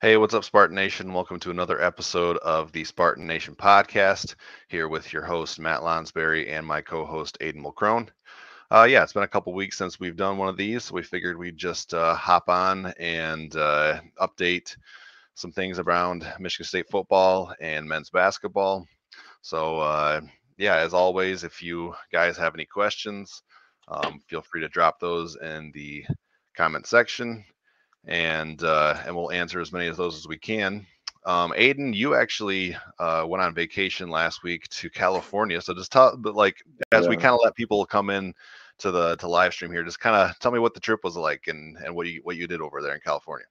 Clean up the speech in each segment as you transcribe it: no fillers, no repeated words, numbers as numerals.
Hey, what's up, Spartan Nation? Welcome to another episode of the Spartan Nation Podcast. Here with your host Matt Lonsberry and my co-host Aiden Mulcrone. Yeah, it's been a couple weeks since we've done one of these, so we figured we'd just hop on and update some things around Michigan State football and men's basketball. So, yeah, as always, if you guys have any questions, feel free to drop those in the comment section, and we'll answer as many of those as we can. Aiden, you actually went on vacation last week to California, so just tell, but like as we Yeah, kind of let people come in to live stream here, just kind of tell me what the trip was like and what you did over there in California.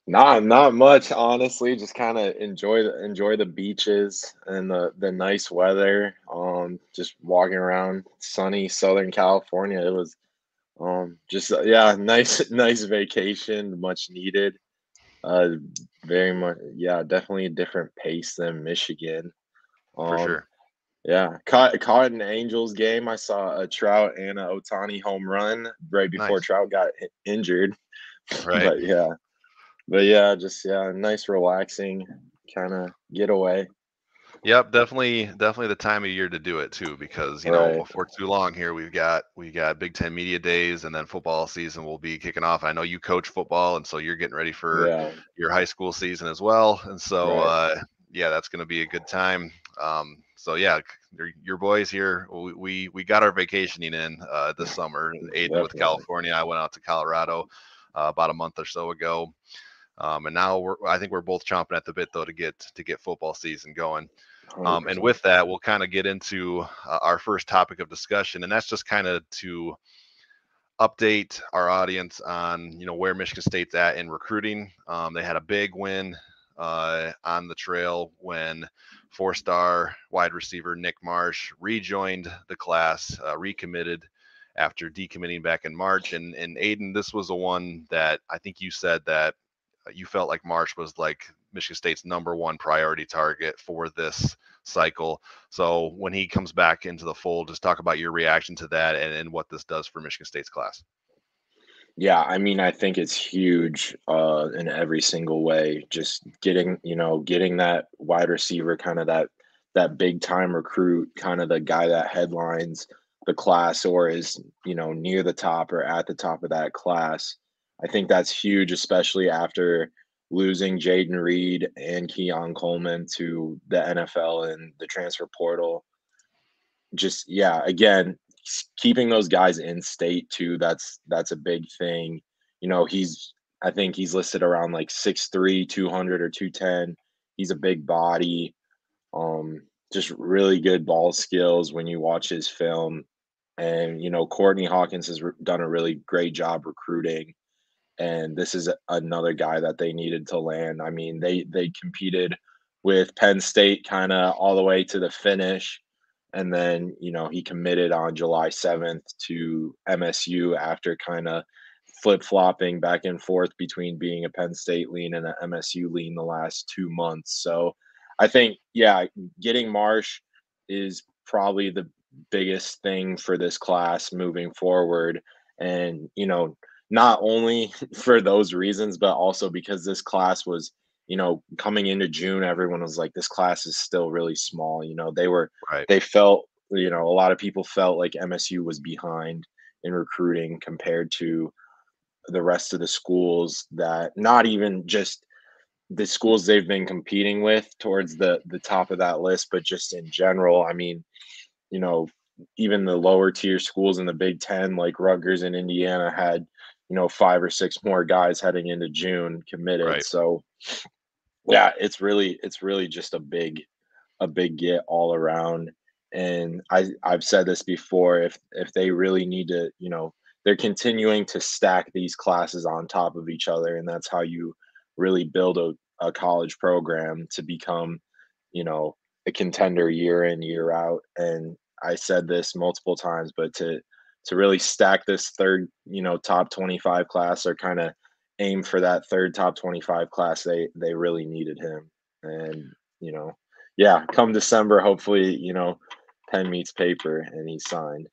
not much, honestly. Just kind of enjoy the beaches and the nice weather. Just walking around sunny Southern California. It was just yeah, nice vacation, much needed. Uh, very much, yeah, definitely a different pace than Michigan. For Um, sure. yeah, caught an Angels game. I saw a Trout and a Otani home run right before Nice. Trout got injured. Right. But yeah, just yeah, nice relaxing kind of getaway. Yep, definitely the time of year to do it too, because Right. before too long here we got Big Ten media days, and then football season will be kicking off. I know you coach football, and so you're getting ready for Yeah. your high school season as well, and so Right. yeah, that's going to be a good time. So yeah, your boys here, we got our vacationing in this summer. Aiden with Definitely. California, I went out to Colorado about a month or so ago, and now I think we're both chomping at the bit though to get football season going. And 100%. with that, we'll kind of get into our first topic of discussion, and that's just kind of to update our audience on where Michigan State's at in recruiting. They had a big win on the trail when four-star wide receiver Nick Marsh rejoined the class, recommitted after decommitting back in March. And Aiden, this was the one that I think you said that you felt like Marsh was like Michigan State's number one priority target for this cycle. So when he comes back into the fold, just talk about your reaction to that and what this does for Michigan State's class. Yeah, I mean, I think it's huge in every single way. Just getting that wide receiver, kind of that big time recruit, kind of the guy that headlines the class or is, near the top or at the top of that class. I think that's huge, especially after losing Jaden Reed and Keon Coleman to the NFL and the transfer portal. Just yeah, again, keeping those guys in state too, that's a big thing. I think he's listed around like 6'3", 200 or 210. He's a big body. Just really good ball skills when you watch his film. And Courtney Hawkins has done a really great job recruiting, and this is another guy that they needed to land. I mean, they competed with Penn State kind of all the way to the finish, and then he committed on July 7th to MSU after kind of flip flopping back and forth between being a Penn State lean and an MSU lean the last 2 months. So I think yeah, getting Marsh is probably the biggest thing for this class moving forward, and not only for those reasons, but also because this class was, coming into June, everyone was like, this class is still really small. Right. They felt, a lot of people felt like MSU was behind in recruiting compared to the rest of the schools, that not even just the schools they've been competing with towards the top of that list, but just in general. I mean, you know, even the lower tier schools in the Big Ten, like Rutgers and Indiana, had, five or six more guys heading into June committed. Right. So yeah, it's really just a big get all around. And I've said this before, if they really need to, they're continuing to stack these classes on top of each other, and that's how you really build a college program to become, you know, a contender year in, year out. And I said this multiple times, but to really stack this third, top 25 class, or kind of aim for that third top 25 class, they really needed him. And, yeah, come December, hopefully, pen meets paper and he's signed.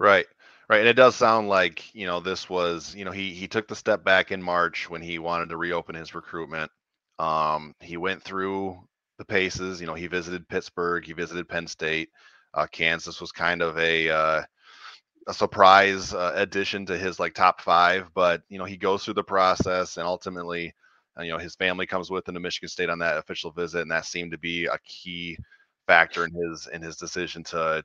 Right. Right. And it does sound like, this was, he took the step back in March when he wanted to reopen his recruitment. He went through the paces. He visited Pittsburgh, he visited Penn State. Kansas was kind of a surprise addition to his like top five, but he goes through the process, and ultimately, his family comes with him to Michigan State on that official visit, and that seemed to be a key factor in his decision to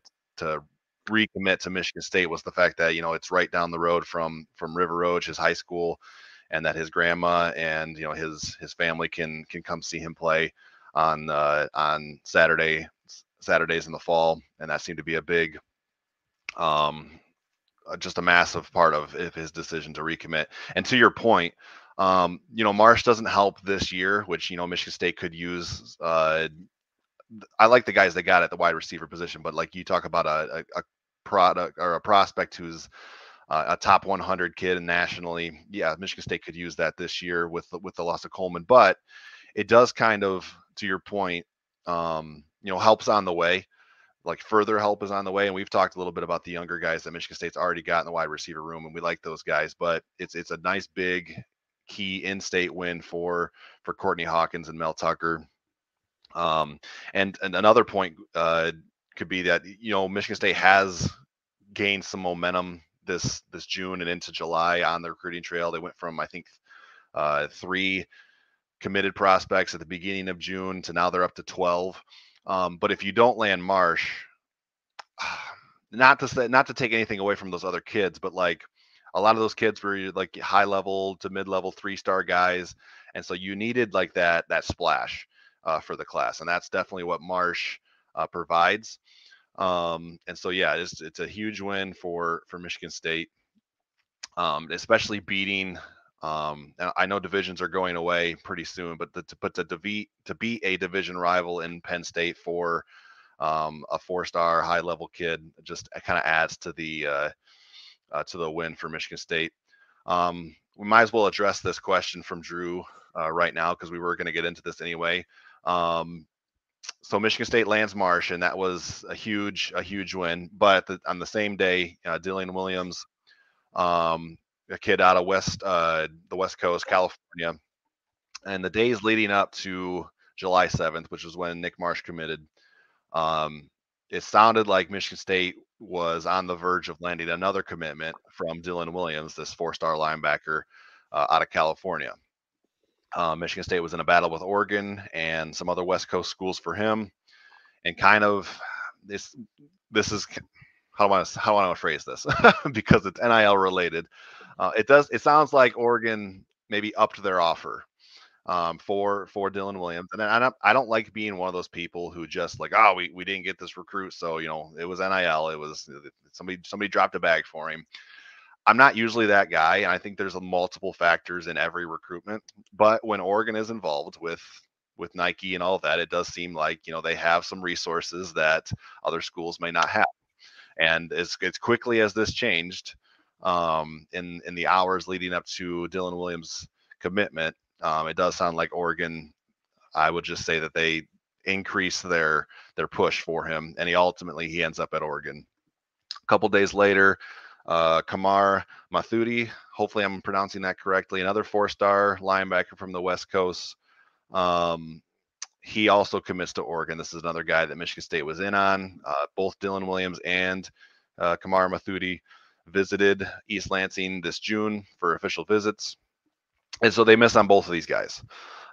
recommit to Michigan State, was the fact that it's right down the road from River Road, his high school, and that his grandma and his family can come see him play on Saturdays in the fall, and that seemed to be a big um, just a massive part of his decision to recommit. And to your point, Marsh doesn't help this year, which Michigan State could use. I like the guys they got at the wide receiver position, but like you talk about a product or a prospect who's a top 100 kid nationally. Yeah, Michigan State could use that this year with the loss of Coleman, but it does kind of, to your point, helps on the way. Like further help is on the way, and we've talked a little bit about the younger guys that Michigan State's already got in the wide receiver room, and we like those guys. But it's a nice big key in-state win for Courtney Hawkins and Mel Tucker. And another point could be that Michigan State has gained some momentum this June and into July on the recruiting trail. They went from, I think, 3 committed prospects at the beginning of June to now they're up to 12. But if you don't land Marsh, not to take anything away from those other kids, but like a lot of those kids were like high level to mid level 3-star guys, and so you needed like that splash for the class, and that's definitely what Marsh provides. And so yeah, it's a huge win for Michigan State, especially beating. And I know divisions are going away pretty soon, but to beat a division rival in Penn State for a 4-star high level kid just kind of adds to the win for Michigan State. We might as well address this question from Drew right now, because we were going to get into this anyway. So Michigan State lands Marsh, and that was a huge win. But on the same day, Dylan Williams, a kid out of the West Coast, California, and the days leading up to July 7th, which was when Nick Marsh committed, it sounded like Michigan State was on the verge of landing another commitment from Dylan Williams, this 4-star linebacker out of California. Michigan State was in a battle with Oregon and some other West Coast schools for him, and kind of this is how do I want to phrase this because it's NIL related. It sounds like Oregon maybe upped their offer for Dylan Williams, and I don't like being one of those people who just like, oh, we didn't get this recruit, so it was NIL, it was somebody dropped a bag for him. I'm not usually that guy, and I think there's multiple factors in every recruitment, but when Oregon is involved with Nike and all of that, it does seem like they have some resources that other schools may not have. And as quickly as this changed in the hours leading up to Dylan Williams' commitment, it does sound like Oregon, I would just say that they increased their push for him, and he ends up at Oregon. A couple days later, Kamar Mathudi, hopefully I'm pronouncing that correctly, another 4-star linebacker from the West Coast. He also commits to Oregon. This is another guy that Michigan State was in on. Both Dylan Williams and Kamar Mathudi visited East Lansing this June for official visits, and so they missed on both of these guys.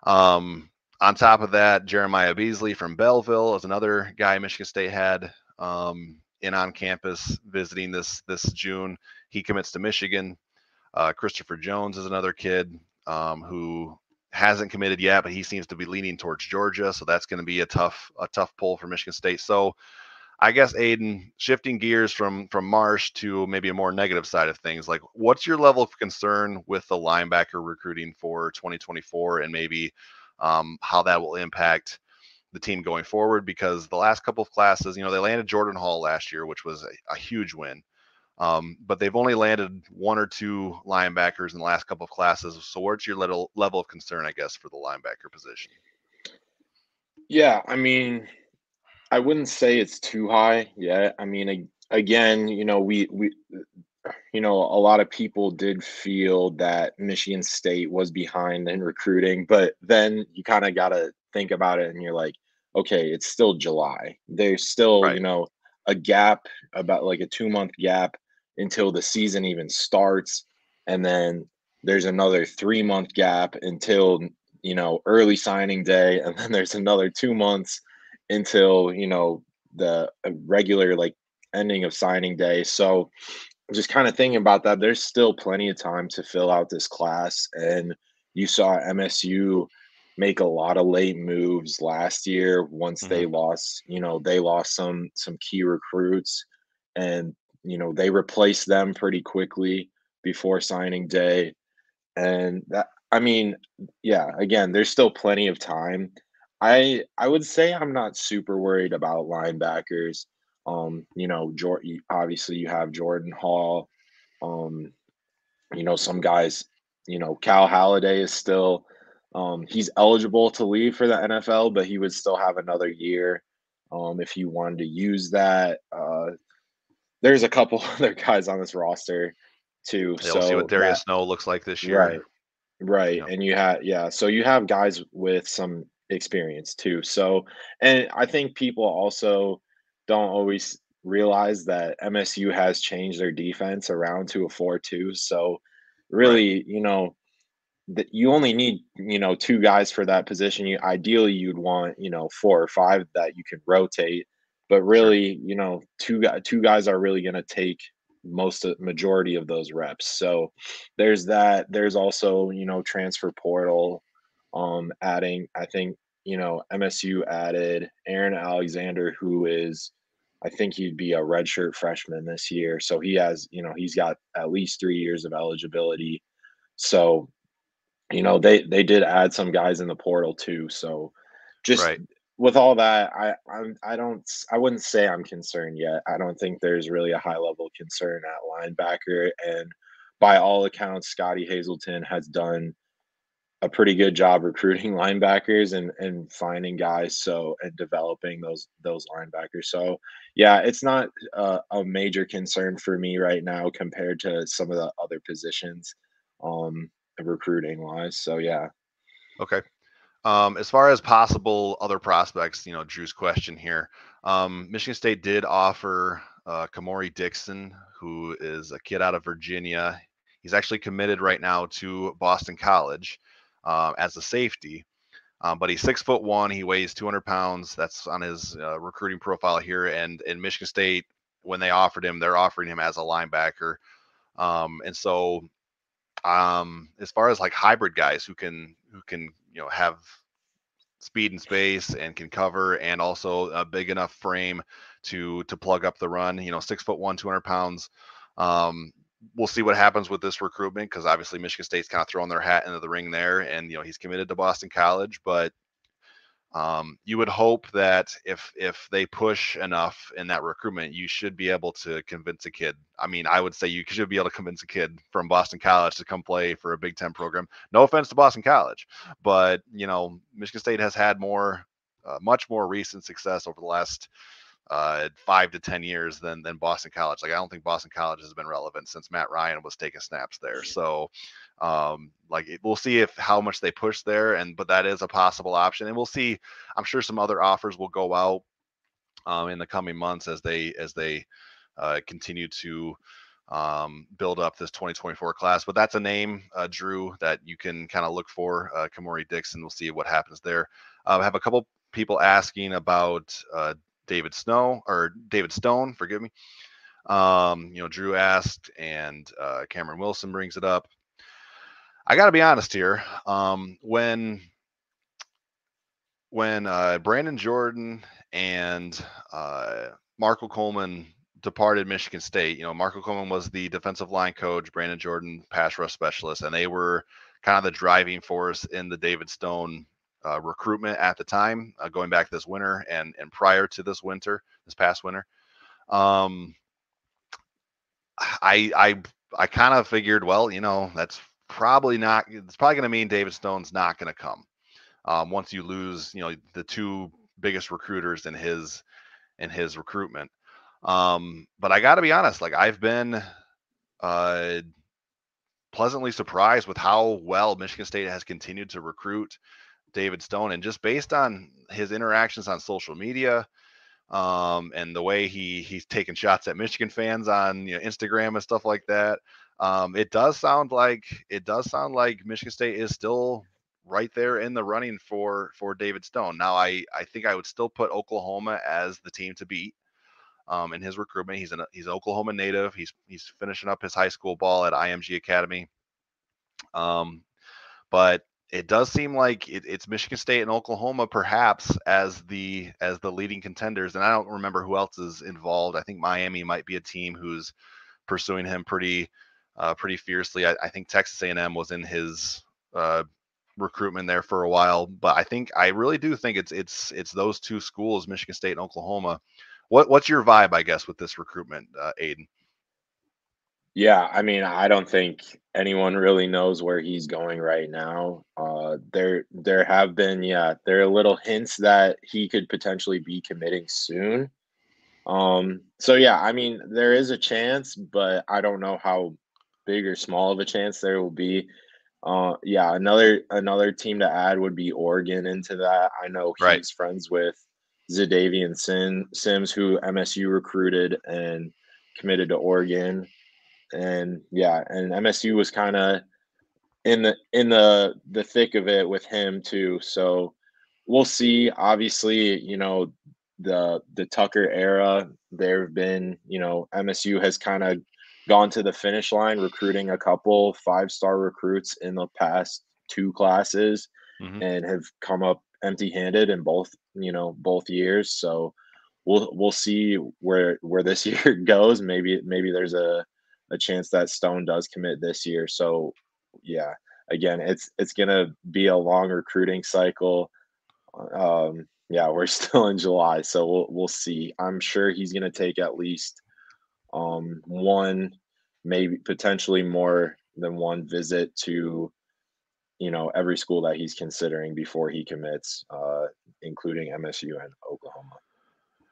On top of that, Jeremiah Beasley from Belleville is another guy Michigan State had in on campus visiting this June. He commits to Michigan. Christopher Jones is another kid who hasn't committed yet, but he seems to be leaning towards Georgia, so that's going to be a tough pull for Michigan State. So I guess, Aiden, shifting gears from Marsh to maybe a more negative side of things, like what's your level of concern with the linebacker recruiting for 2024, and maybe how that will impact the team going forward? Because the last couple of classes, they landed Jordan Hall last year, which was a huge win. But they've only landed 1 or 2 linebackers in the last couple of classes. So what's your level of concern, I guess, for the linebacker position? Yeah, I mean, I wouldn't say it's too high yet. I mean, again, a lot of people did feel that Michigan State was behind in recruiting, but then you kind of got to think about it and you're like, okay, it's still July. There's still, Right. a gap, about like a 2-month gap until the season even starts. And then there's another 3-month gap until, early signing day. And then there's another 2 months until, the regular like ending of signing day. So, just kind of thinking about that, there's still plenty of time to fill out this class. And you saw MSU make a lot of late moves last year once Hmm. they lost some key recruits, and they replaced them pretty quickly before signing day. And that, I mean, yeah, again, there's still plenty of time. I would say I'm not super worried about linebackers. Obviously you have Jordan Hall. Um, some guys, Cal Halliday is still he's eligible to leave for the NFL, but he would still have another year if he wanted to use that. There's a couple other guys on this roster too. Yeah, we'll see what So that Darius Snow looks like this year. right. Right, Yeah. and so you have guys with some experience too. So, and I think people also don't always realize that MSU has changed their defense around to a 4-2. So, Right. really, that you only need, two guys for that position. Ideally you'd want, 4 or 5 that you can rotate, but Sure. really, two guys are really going to take majority of those reps. So there's that. There's also, transfer portal adding, I think, MSU added Aaron Alexander, who is, I think he'd be a redshirt freshman this year. So he's got at least 3 years of eligibility. So they did add some guys in the portal too. So just Right. with all that, I wouldn't say I'm concerned yet. I don't think there's really a high level of concern at linebacker. And by all accounts, Scotty Hazelton has done a pretty good job recruiting linebackers and finding guys, and developing those linebackers. So yeah, it's not a major concern for me right now compared to some of the other positions, um recruiting wise. So yeah. Okay. As far as possible other prospects, Drew's question here. Michigan State did offer Kamori Dixon, who is a kid out of Virginia. He's actually committed right now to Boston College as a safety. But he's 6'1". He weighs 200 pounds. That's on his recruiting profile here. And in Michigan State, when they offered him, they're offering him as a linebacker. And so, as far as like hybrid guys who can have speed and space and can cover, and also a big enough frame to plug up the run. 6'1", 200 pounds. Um, we'll see what happens with this recruitment, because obviously Michigan State's kind of throwing their hat into the ring there, and he's committed to Boston College. But you would hope that if they push enough in that recruitment, you should be able to convince a kid. I mean, I would say you should be able to convince a kid from Boston College to come play for a Big Ten program. No offense to Boston College, but Michigan State has had much more recent success over the last 5 to 10 years than Boston College. Like, I don't think Boston College has been relevant since Matt Ryan was taking snaps there. So we'll see if how much they push there, but that is a possible option, and we'll see. I'm sure some other offers will go out in the coming months as they continue to build up this 2024 class. But that's a name, Drew, that you can kind of look for. Kamori Dixon. We'll see what happens there. I have a couple people asking about David Stone, forgive me. Drew asked, and Cameron Wilson brings it up. I got to be honest here. When Brandon Jordan and Marco Coleman departed Michigan State, Marco Coleman was the defensive line coach, Brandon Jordan pass rush specialist, and they were kind of the driving force in the David Stone recruitment at the time, going back this winter and prior to this past winter. Um, I kind of figured, well, that's probably not. It's probably going to mean David Stone's not going to come once you lose, the two biggest recruiters in his recruitment. But I got to be honest, like I've been uh, pleasantly surprised with how well Michigan State has continued to recruit David Stone, and just based on his interactions on social media, and the way he's taking shots at Michigan fans on Instagram and stuff like that. It does sound like Michigan State is still right there in the running for David Stone. Now, I think I would still put Oklahoma as the team to beat. In his recruitment, he's an Oklahoma native. He's finishing up his high school ball at IMG Academy. Um, but it does seem like it's Michigan State and Oklahoma perhaps as the leading contenders, and I don't remember who else is involved. I think Miami might be a team who's pursuing him pretty fiercely. I think Texas A&M was in his recruitment there for a while, but I really do think it's those two schools, Michigan State and Oklahoma. What's your vibe, I guess, with this recruitment, Aiden? Yeah, I mean, I don't think anyone really knows where he's going right now. There have been, yeah, there are little hints that he could potentially be committing soon. So yeah, I mean, there is a chance, but I don't know how big or small of a chance there will be. Yeah, another team to add would be Oregon into that. I know Right. he's friends with Sims, who MSU recruited and committed to Oregon. And yeah, and MSU was kind of in the thick of it with him too. So we'll see. Obviously, the Tucker era, there have been, MSU has kind of gone to the finish line recruiting a couple five-star recruits in the past two classes Hmm. and have come up empty-handed in both years. So we'll see where this year goes. Maybe there's a chance that Stone does commit this year. So yeah, again, it's gonna be a long recruiting cycle. Yeah, we're still in July, so we'll see. I'm sure he's gonna take at least one, maybe potentially more than one visit to every school that he's considering before he commits, including MSU and Oklahoma.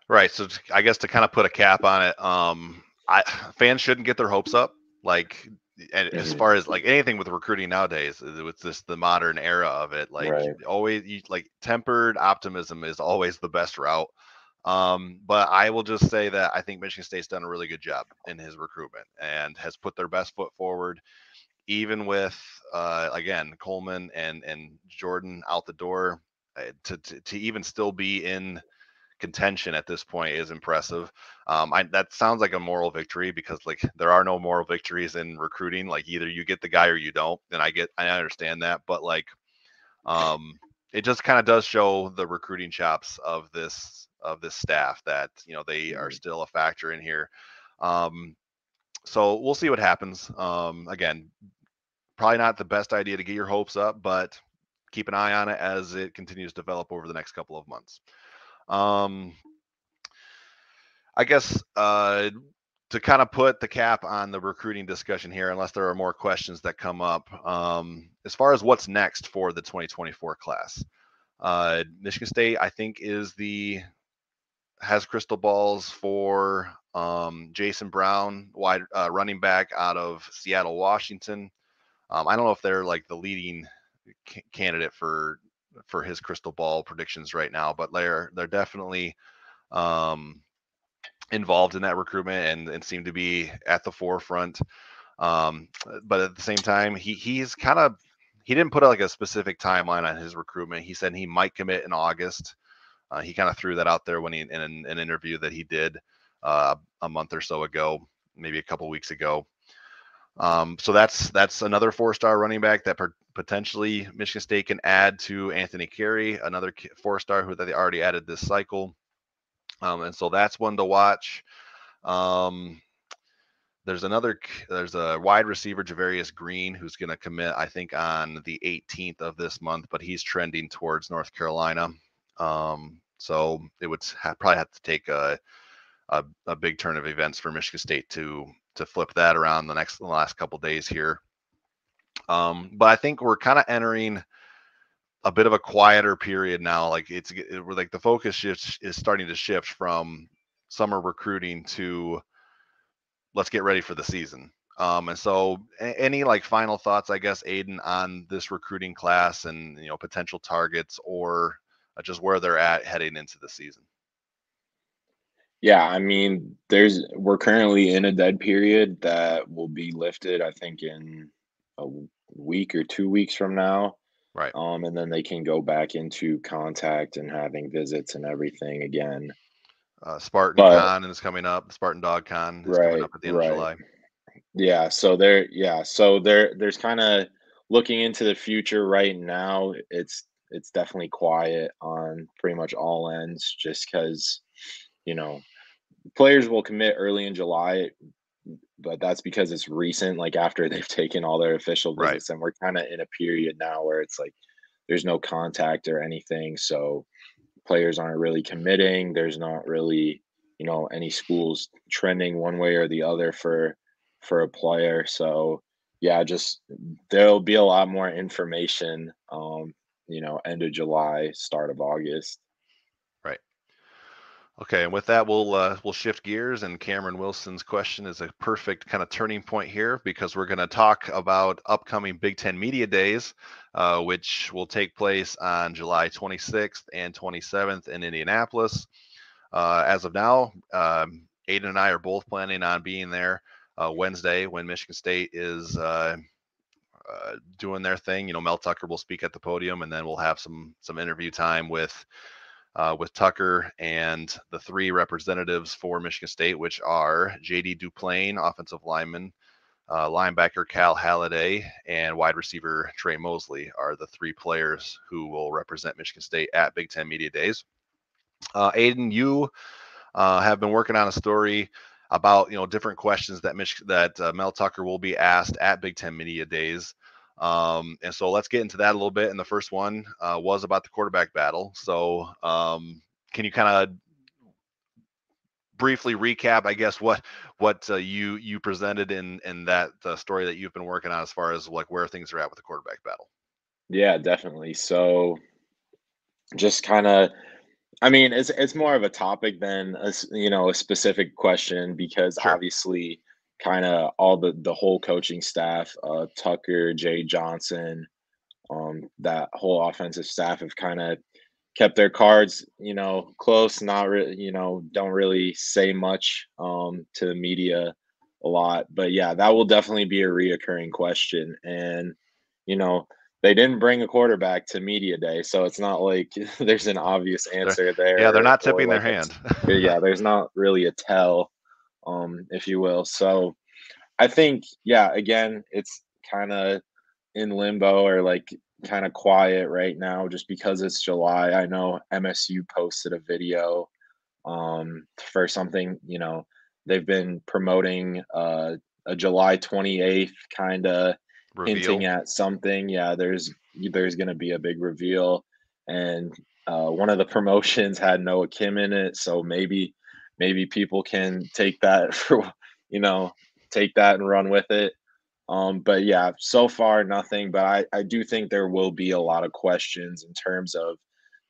Right. So I guess to kind of put a cap on it, I fans shouldn't get their hopes up. Like, and as Hmm. far as like anything with recruiting nowadays, with this the modern era of it, like Right. like tempered optimism is always the best route. But I will just say that I think Michigan State's done a really good job in his recruitment and has put their best foot forward, even with again Coleman and Jordan out the door. To even still be in contention at this point is impressive. That sounds like a moral victory because like there are no moral victories in recruiting. Like either you get the guy or you don't. And I understand that, but like it just kind of does show the recruiting chops of this staff that they are Mhm. still a factor in here. Um, so we'll see what happens. Again, probably not the best idea to get your hopes up, but keep an eye on it as it continues to develop over the next couple of months. Um, I guess to kind of put the cap on the recruiting discussion here, unless there are more questions that come up, as far as what's next for the 2024 class, Michigan State, I think, has crystal balls for Jason Brown, wide running back out of Seattle, Washington. I don't know if they're like the leading candidate for his crystal ball predictions right now, but they're definitely um, involved in that recruitment and seem to be at the forefront. But at the same time, he didn't put like a specific timeline on his recruitment. He said he might commit in August. He kind of threw that out there when he in an interview that he did a month or so ago, maybe a couple weeks ago. So that's another four-star running back that potentially Michigan State can add to Anthony Carey, another four-star who they already added this cycle. And so that's one to watch. Um, there's a wide receiver, Javarius Green, who's going to commit, I think, on the 18th of this month, but he's trending towards North Carolina. So it would probably have to take a big turn of events for Michigan State to flip that around the last couple days here. But I think we're kind of entering a bit of a quieter period now. Like we're like the focus is starting to shift from summer recruiting to let's get ready for the season. And so any like final thoughts, I guess, Aiden, on this recruiting class and, potential targets or just where they're at heading into the season? Yeah, I mean, we're currently in a dead period that will be lifted, I think, in a week or 2 weeks from now. Right. And then they can go back into contact and having visits and everything again. Spartan But Con is coming up. Spartan Dog Con is coming right, up at the end of right. July. Yeah, so there's kind of looking into the future right now. It's definitely quiet on pretty much all ends just because, you know, players will commit early in July, but that's because it's recent, like after they've taken all their official Right. visits, and we're kind of in a period now where it's like there's no contact or anything. So players aren't really committing. There's not really, any schools trending one way or the other for a player. So yeah, just there'll be a lot more information end of July, start of August. Right. Okay, and with that, we'll shift gears, and Cameron Wilson's question is a perfect kind of turning point here because we're going to talk about upcoming Big Ten Media Days, which will take place on July 26th and 27th in Indianapolis. As of now, Aiden and I are both planning on being there Wednesday when Michigan State is doing their thing. Mel Tucker will speak at the podium, and then we'll have some interview time with Tucker and the three representatives for Michigan State, which are J.D. Duplain, offensive lineman, linebacker Cal Halliday, and wide receiver Trey Mosley are the three players who will represent Michigan State at Big Ten Media Days. Aiden, you have been working on a story about different questions that Mel Tucker will be asked at Big Ten Media Days. And so let's get into that a little bit. And the first one was about the quarterback battle. So can you kind of briefly recap, I guess, what you presented in that story that you've been working on as far as like where things are at with the quarterback battle? Yeah, definitely. So just kind of, I mean, it's more of a topic than a specific question because Sure. obviously, kind of all the whole coaching staff, Tucker, Jay Johnson, that whole offensive staff have kind of kept their cards, close. Not really, don't really say much to the media a lot. But yeah, that will definitely be a reoccurring question, and you know they didn't bring a quarterback to media day, so it's not like there's an obvious They're, answer yeah, they're there not or tipping their like hand. yeah, there's not really a tell, if you will. So I think, yeah, again, it's kind of in limbo or like kind of quiet right now just because it's July. I know MSU posted a video for something, they've been promoting a July 28th kind of hinting Reveal. at something. Yeah, there's going to be a big reveal, and one of the promotions had Noah Kim in it, so maybe people can take that for you know take that and run with it. But yeah, so far nothing. But I do think there will be a lot of questions in terms of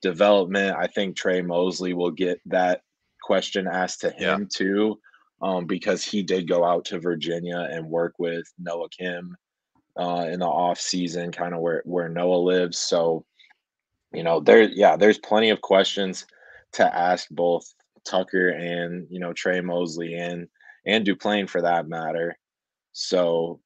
development. I think Trey Mosley will get that question asked to Yeah. him too, because he did go out to Virginia and work with Noah Kim in the off season, kind of where Noah lives. So there's plenty of questions to ask both Tucker and Trey Mosley and Duplain for that matter. So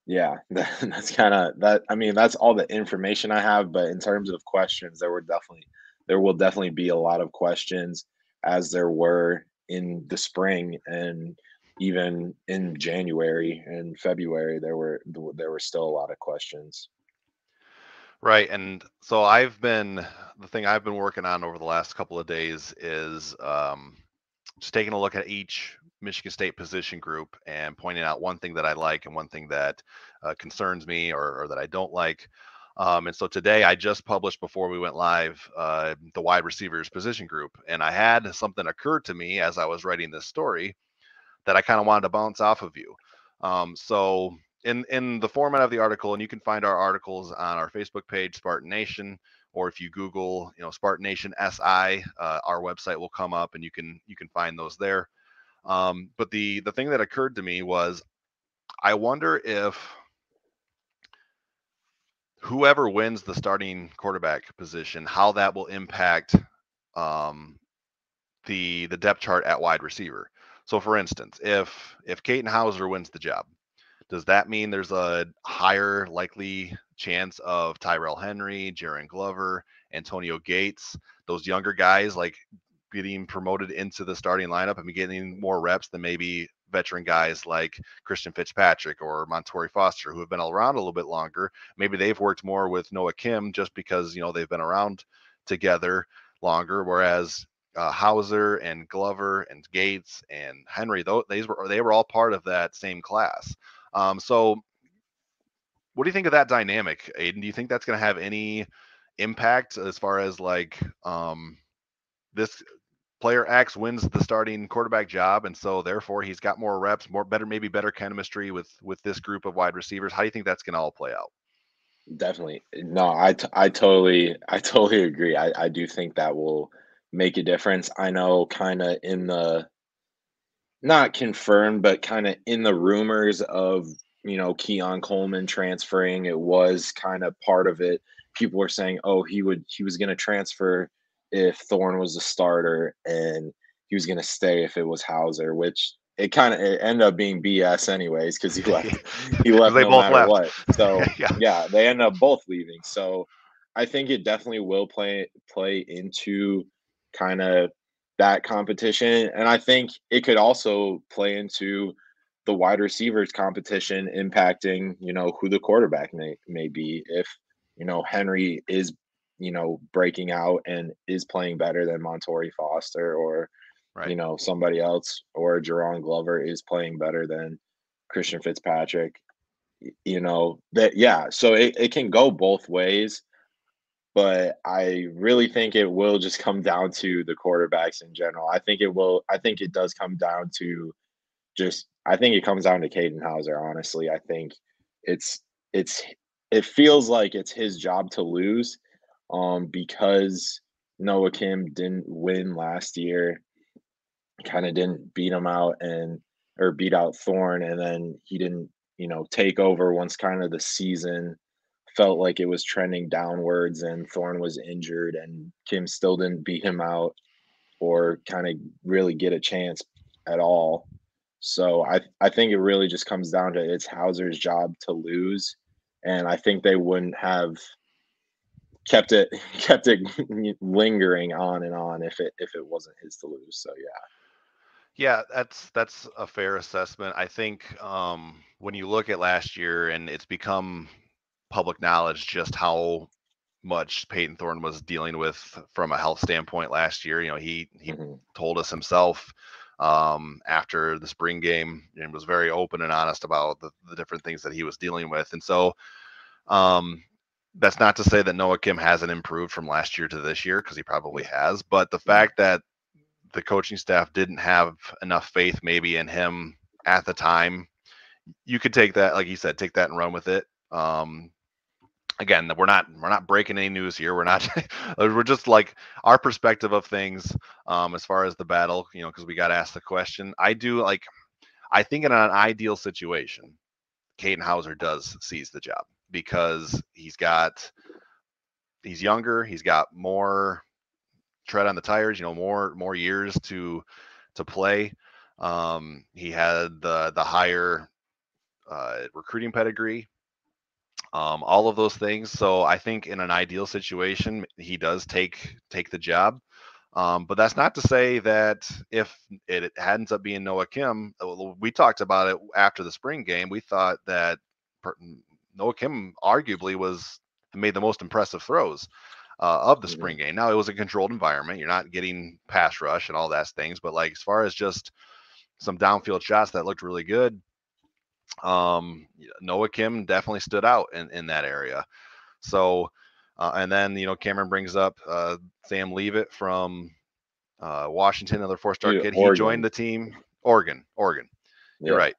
yeah, that's kind of that. I mean, that's all the information I have. But in terms of questions, there will definitely be a lot of questions as there were in the spring and even in January and February. There were still a lot of questions. Right. And so the thing I've been working on over the last couple of days is just taking a look at each Michigan State position group and pointing out one thing that I like and one thing that concerns me or that I don't like. And so today I just published before we went live the wide receivers position group. And I had something occur to me as I was writing this story that I kind of wanted to bounce off of you. So in the format of the article, and you can find our articles on our Facebook page, Spartan Nation, or if you Google, Spartan Nation SI, our website will come up, and you can find those there. But the thing that occurred to me was I wonder if whoever wins the starting quarterback position, how that will impact um, the depth chart at wide receiver. So, for instance, if Caden Hauser wins the job, does that mean there's a higher likely chance of Tyrell Henry, Jaron Glover, Antonio Gates, those younger guys like getting promoted into the starting lineup and getting more reps than maybe veteran guys like Christian Fitzpatrick or Montori Foster who have been around a little bit longer? Maybe they've worked more with Noah Kim just because they've been around together longer, whereas Hauser and Glover and Gates and Henry, they were all part of that same class. So what do you think of that dynamic, Aiden? Do you think that's going to have any impact as far as like this player X wins the starting quarterback job, and so therefore he's got more reps, maybe better chemistry with this group of wide receivers? How do you think that's going to all play out? Definitely. No, I totally agree. I do think that will make a difference. I know kind of in the not confirmed, but kind of in the rumors of, Keon Coleman transferring, it was kind of part of it. People were saying, oh, he was going to transfer if Thorne was the starter and he was going to stay if it was Hauser, which it ended up being BS anyways because he Because left they no both matter left. what. So Yeah. yeah, they ended up both leaving. So I think it definitely will play into kind of that competition. And I think it could also play into the wide receivers competition impacting, who the quarterback may be. If, Henry is, breaking out and is playing better than Montori Foster or, Right. somebody else, or Jerron Glover is playing better than Christian Fitzpatrick, that, yeah. So it can go both ways, but I really think it will just come down to the quarterbacks in general. I think it does come down to I think it comes down to Caden Hauser, honestly. I think it's it's it feels like it's his job to lose, because Noah Kim didn't win last year, kind of didn't beat him out and or beat out Thorne, and then he didn't, take over once kind of the season felt like it was trending downwards and Thorne was injured and Kim still didn't beat him out or kind of really get a chance at all. So I think it really just comes down to it's Hauser's job to lose, and I think they wouldn't have kept it kept it lingering on and on if it wasn't his to lose. So yeah. Yeah, that's a fair assessment. I think when you look at last year, and it's become public knowledge just how much Peyton Thorne was dealing with from a health standpoint last year. He Hmm. told us himself after the spring game and was very open and honest about the different things that he was dealing with. And so um, that's not to say that Noah Kim hasn't improved from last year to this year, because he probably Yeah. has. But the Hmm. fact that the coaching staff didn't have enough faith maybe in him at the time, you could take that, like you said, take that and run with it. Again, we're not breaking any news here. We're not we're just like our perspective of things as far as the battle, because we got asked the question. I think in an ideal situation, Caden Hauser does seize the job because he's younger, he's got more tread on the tires, more years to play. He had the higher recruiting pedigree, all of those things. So I think in an ideal situation, he does take the job. But that's not to say that if it ends up being Noah Kim, we talked about it after the spring game. We thought that Noah Kim arguably made the most impressive throws of the Hmm. spring game. Now it was a controlled environment. You're not getting pass rush and all that things, but like as far as just some downfield shots that looked really good, Noah Kim definitely stood out in that area. So, and then Cameron brings up Sam Leavitt from Washington, another four-star Dude, kid. He joined Oregon. the team. Oregon. You're Yeah. right.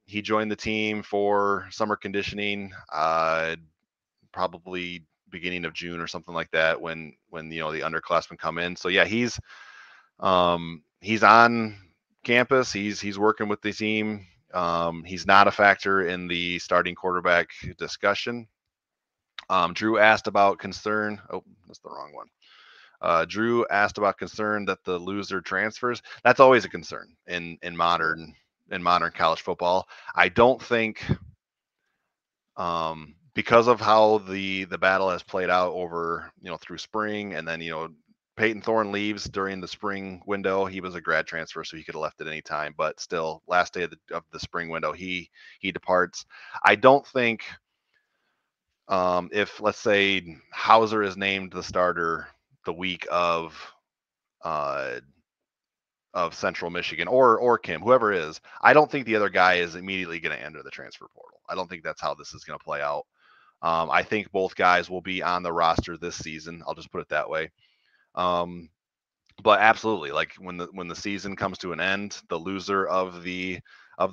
He joined the team for summer conditioning, probably beginning of June or something like that when the underclassmen come in. So yeah, he's on campus. He's working with the team He's not a factor in the starting quarterback discussion. Drew asked about concern. Oh, that's the wrong one. Drew asked about concern that the loser transfers. That's always a concern in modern college football. I don't think because of how the battle has played out over through spring, and then Peyton Thorne leaves during the spring window. He was a grad transfer, so he could have left at any time, but still, last day of the spring window, he departs. I don't think if, let's say, Hauser is named the starter the week uh, of Central Michigan, or Kim, whoever is, I don't think the other guy is immediately going to enter the transfer portal. I don't think that's how this is going to play out. I think both guys will be on the roster this season. I'll just put it that way. But absolutely, like when the season comes to an end, the loser of the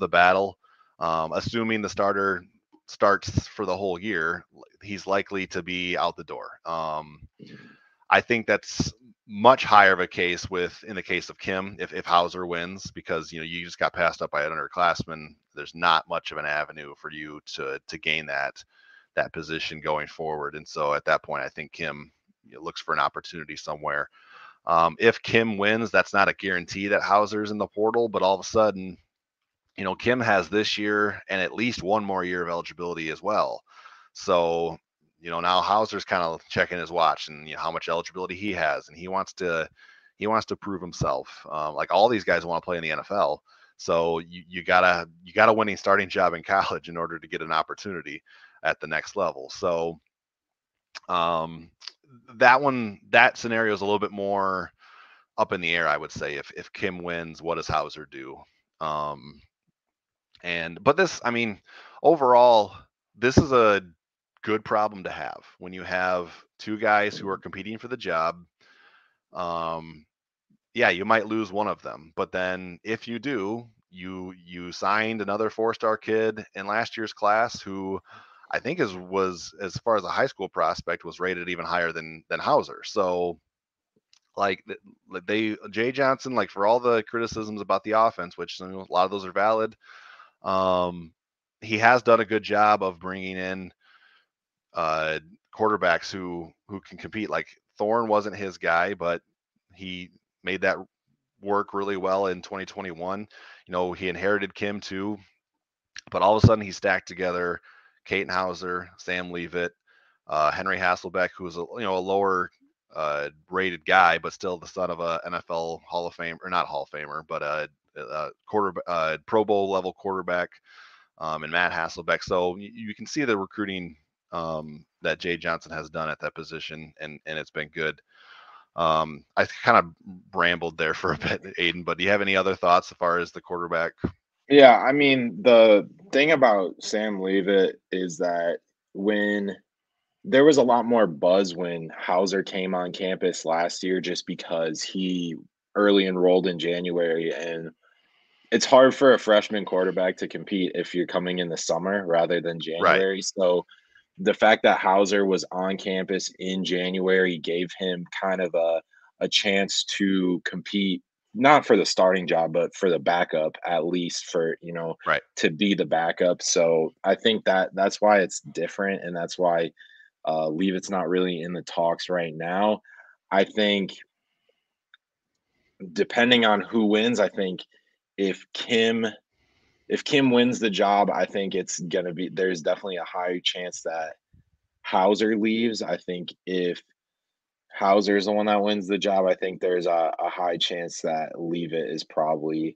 battle, assuming the starter starts for the whole year, he's likely to be out the door. I think that's much higher of a case in the case of Kim if Hauser wins, because you just got passed up by an underclassman. There's not much of an avenue for you to gain that position going forward, and so at that point, I think Kim looks for an opportunity somewhere. If Kim wins, that's not a guarantee that Hauser's in the portal, but all of a sudden, Kim has this year and at least one more year of eligibility as well. So, now Hauser's kind of checking his watch and how much eligibility he has, and he wants to prove himself. Like all these guys want to play in the NFL, so you got a winning starting job in college in order to get an opportunity at the next level. So, that scenario is a little bit more up in the air, I would say. If Kim wins, what does Hauser do? But this, I mean, overall, this is a good problem to have when you have two guys who are competing for the job. Yeah, you might lose one of them, but then if you do, you signed another 4-star kid in last year's class who I think was, as far as a high school prospect, was rated even higher than Hauser. So like Jay Johnson, like, for all the criticisms about the offense, which a lot of those are valid, he has done a good job of bringing in quarterbacks who can compete. Like Thorne wasn't his guy, but he made that work really well in 2021. He inherited Kim too, but all of a sudden he stacked together Caton Hauser, Sam Leavitt, Henry Hasselbeck, who was a lower rated guy, but still the son of a NFL Hall of Fame, or not Hall of Famer, but a Pro Bowl level quarterback, and Matt Hasselbeck. So you can see the recruiting that Jay Johnson has done at that position, and it's been good. I kind of rambled there for a bit, Aiden, but do you have any other thoughts as far as the quarterback? Yeah, I mean, the thing about Sam Leavitt is that when there was a lot more buzz when Hauser came on campus last year, just because he early enrolled in January, and it's hard for a freshman quarterback to compete if you're coming in the summer rather than Right. January. So the fact that Hauser was on campus in January gave him kind of a chance to compete, not for the starting job, but for the backup, at least for, Right. to be the backup. So I think that's why it's different. And that's why Leavitt's not really in the talks right now. I think depending on who wins, I think if Kim wins the job, I think there's definitely a high chance that Hauser leaves. I think if Hauser is the one that wins the job, I think there's a high chance that Leavitt is probably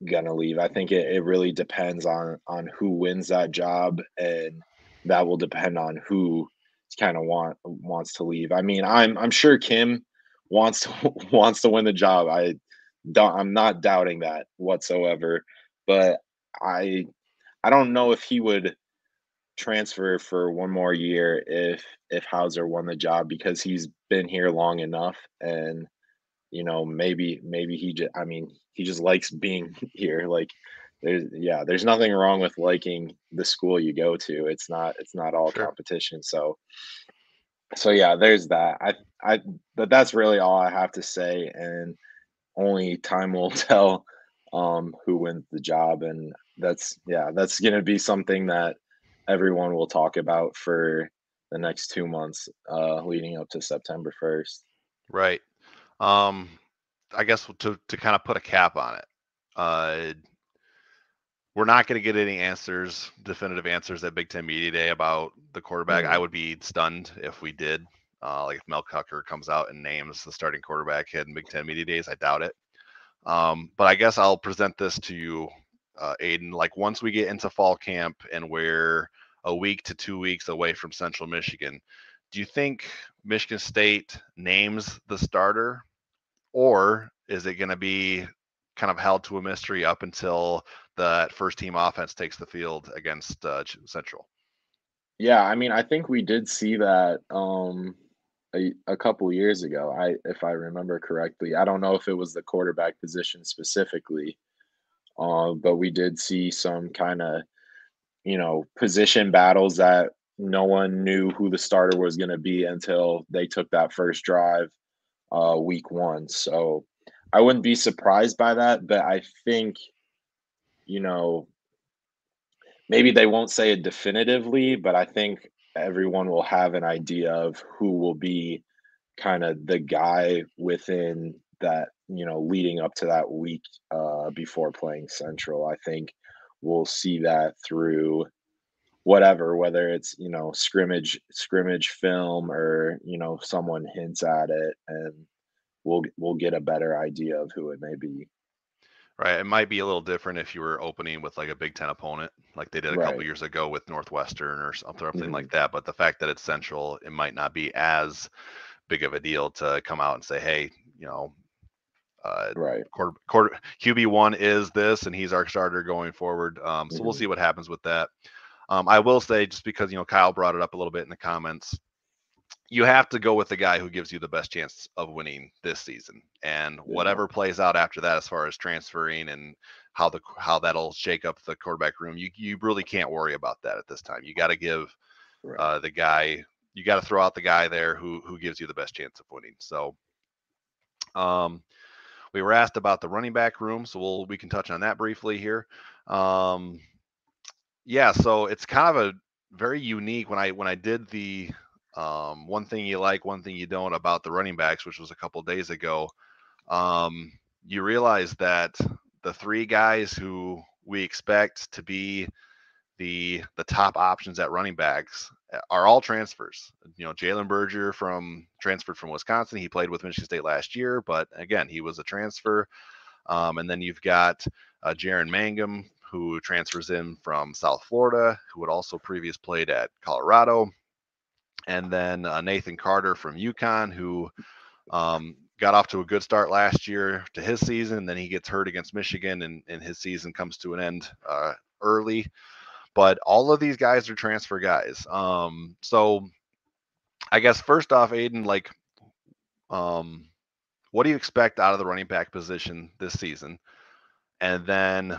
gonna leave. I think it really depends on who wins that job, and that will depend on who kind of wants to leave. I mean, I'm sure Kim wants to wants to win the job. I'm not doubting that whatsoever, but I I don't know if he would transfer for one more year if Hauser won the job, because he's been here long enough, and maybe I mean, he just likes being here. Like there's nothing wrong with liking the school you go to. It's not all Sure. competition. So yeah, there's that. But that's really all I have to say, and only time will tell who wins the job. And that's going to be something that everyone will talk about for the next 2 months leading up to September 1st. Right. Um, I guess to kind of put a cap on it, uh, we're not going to get any answers, definitive answers at Big Ten Media Day about the quarterback. I Mm, would be stunned if we did. Like if Mel Tucker comes out and names the starting quarterback in Big Ten Media Days, I doubt it. But I guess I'll present this to you, Aiden. Like once we get into fall camp and we're a week to 2 weeks away from Central Michigan, do you think Michigan State names the starter, or is it going to be kind of held to a mystery up until the first team offense takes the field against Central? yeah, I mean, I think we did see that a couple years ago. If I remember correctly, I don't know if it was the quarterback position specifically, but we did see some kind of position battles that no one knew who the starter was going to be until they took that first drive week one. So I wouldn't be surprised by that, but I think, you know, maybe they won't say it definitively, but I think everyone will have an idea of who will be kind of the guy within that, leading up to that week before playing Central. I think we'll see that through whatever, whether it's scrimmage film or someone hints at it, and we'll get a better idea of who it may be. Right. It might be a little different if you were opening with like a Big Ten opponent, like they did a couple Right. years ago with Northwestern or something Hmm. like that. But the fact that it's Central, it might not be as big of a deal to come out and say, hey, you know, uh, Right. quarter QB1 is this, and he's our starter going forward. So we'll Hmm. see what happens with that. I will say, just because Kyle brought it up a little bit in the comments, you have to go with the guy who gives you the best chance of winning this season, and Yeah. whatever plays out after that, as far as transferring and how that'll shake up the quarterback room, you really can't worry about that at this time. You got to give Right. the guy, you got to throw out the guy there who gives you the best chance of winning. So um, we were asked about the running back room, so we can touch on that briefly here. Um, yeah, so it's kind of a very unique when I did the one thing you like, one thing you don't about the running backs, which was a couple days ago. Um, you realize that the three guys who we expect to be the top options at running backs are all transfers. Jalen Berger from transferred from Wisconsin. He played with Michigan State last year, but again, he was a transfer. And then you've got Jaron Mangum, who transfers in from South Florida, who had also previously played at Colorado. And then Nathan Carter from UConn, who got off to a good start last year to his season. Then he gets hurt against Michigan, and his season comes to an end early. But all of these guys are transfer guys. So I guess first off, Aiden, like, um, what do you expect out of the running back position this season? And then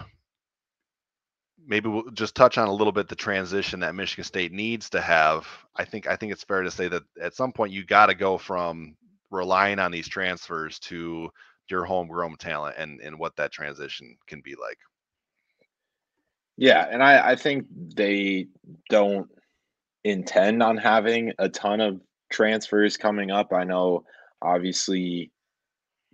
maybe we'll just touch on a little bit the transition that Michigan State needs to have. I think it's fair to say that at some point you got to go from relying on these transfers to your homegrown talent, and what that transition can be like. Yeah, and I think they don't intend on having a ton of transfers coming up. I know obviously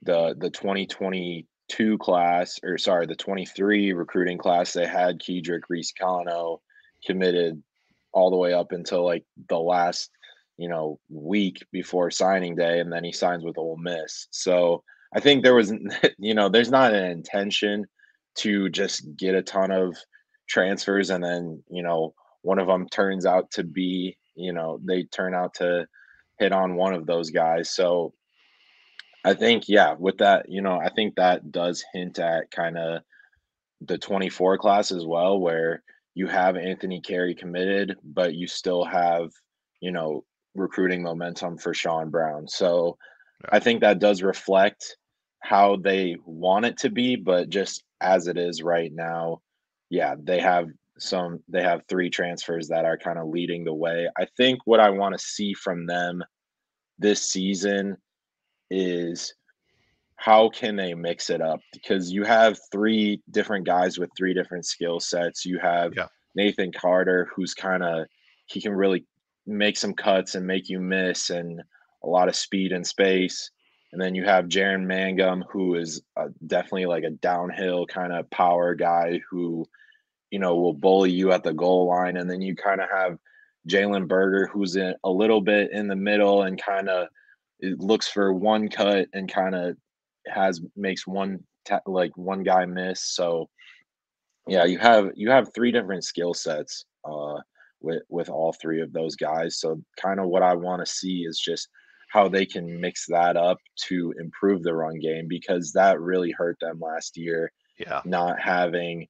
the 2022 class, or sorry, the 23 recruiting class, they had Kedrick Reese-Cano committed all the way up until like the last, week before signing day, and then he signs with Ole Miss. So I think there was, there's not an intention to just get a ton of transfers and then, one of them turns out to be, they turn out to hit on one of those guys. So I think, yeah, with that, I think that does hint at kind of the 24 class as well, where you have Anthony Carey committed, but you still have, you know, recruiting momentum for Sean Brown. So Yeah. I think that does reflect how they want it to be, but just as it is right now, yeah, they have three transfers that are kind of leading the way. I think what I want to see from them this season is how can they mix it up? Because you have three different guys with three different skill sets. You have Yeah. Nathan Carter, who's kind of he can really make some cuts and make you miss, and a lot of speed and space. And then you have Jaron Mangum, who is definitely like a downhill kind of power guy who will bully you at the goal line. And then you kind of have Jalen Berger, who's in a little bit in the middle and kind of looks for one cut and kind of makes like one guy miss. So yeah, you have three different skill sets with all three of those guys. So kind of what I want to see is just how they can mix that up to improve the run game, because that really hurt them last year, Yeah. not having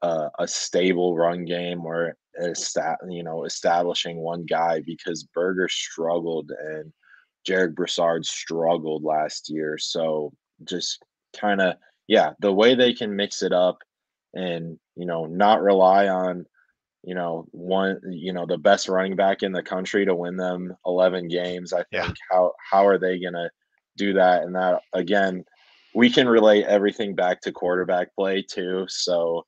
a stable run game or establishing one guy, because Berger struggled and Jared Broussard struggled last year. So just kind of, yeah, the way they can mix it up and not rely on the best running back in the country to win them 11 games. I Yeah. think how are they going to do that? And that, again, we can relate everything back to quarterback play too. So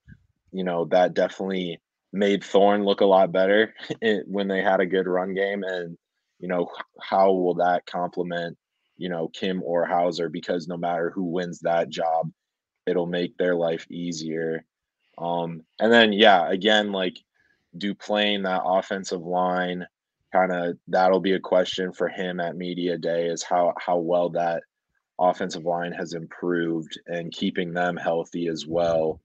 that definitely made Thorne look a lot better when they had a good run game. And, how will that complement, Kim or Hauser? Because no matter who wins that job, it'll make their life easier. And then, yeah, again, like, do playing that offensive line kind of that'll be a question for him at media day, is how well that offensive line has improved and keeping them healthy as well,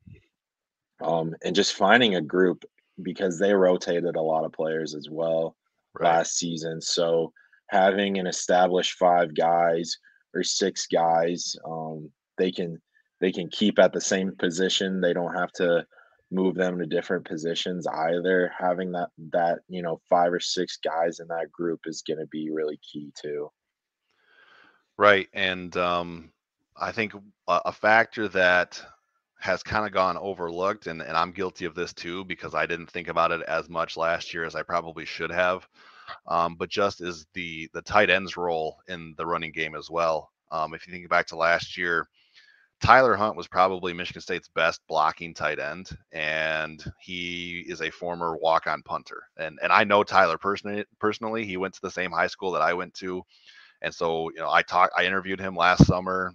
and just finding a group, because they rotated a lot of players as well Right. last season. So having an established five guys or six guys, they can keep at the same position. They don't have to move them to different positions either. Having that five or six guys in that group is going to be really key too. Right. And I think a factor that has kind of gone overlooked, and I'm guilty of this too, because I didn't think about it as much last year as I probably should have. But just is the tight ends role in the running game as well. If you think back to last year, Tyler Hunt was probably Michigan State's best blocking tight end, and he is a former walk-on punter. And I know Tyler personally. Personally, he went to the same high school that I went to, and so I interviewed him last summer.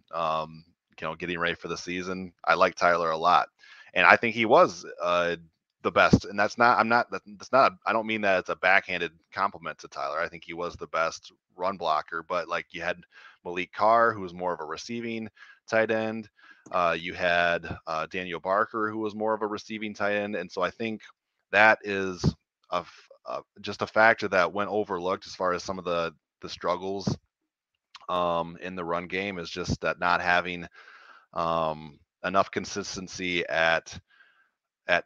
Getting ready for the season. I like Tyler a lot, and I think he was the best. And that's not. I'm not. That's not. I don't mean that it's a backhanded compliment to Tyler. I think he was the best run blocker. But like you had Malik Carr, who was more of a receiving tight end. You had Daniel Barker, who was more of a receiving tight end, and so I think that is just a factor that went overlooked as far as some of the struggles in the run game, is just that not having enough consistency at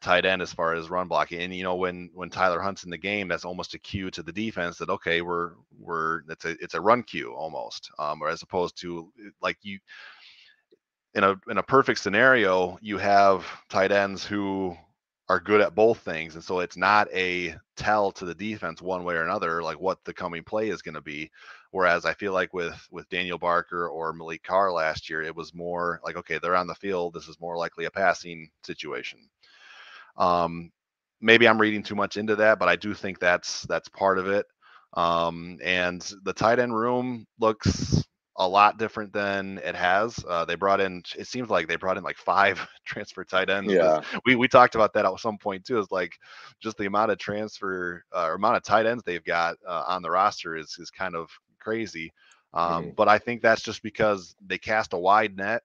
tight end as far as run blocking. And when Tyler Hunt's in the game, that's almost a cue to the defense that okay, we're it's a run cue almost, or as opposed to like you in a perfect scenario, you have tight ends who are good at both things, and so it's not a tell to the defense one way or another like what the coming play is going to be. Whereas I feel like with Daniel Barker or Malik Carr last year, it was more like okay, they're on the field, this is more likely a passing situation. Um, Maybe I'm reading too much into that, but I do think that's part of it. And the tight end room looks a lot different than it has. They brought in. It seems like they brought in like 5 transfer tight ends. Yeah. We talked about that at some point too. Is like just the amount of or amount of tight ends they've got on the roster is kind of crazy. Mhm. But I think that's just because they cast a wide net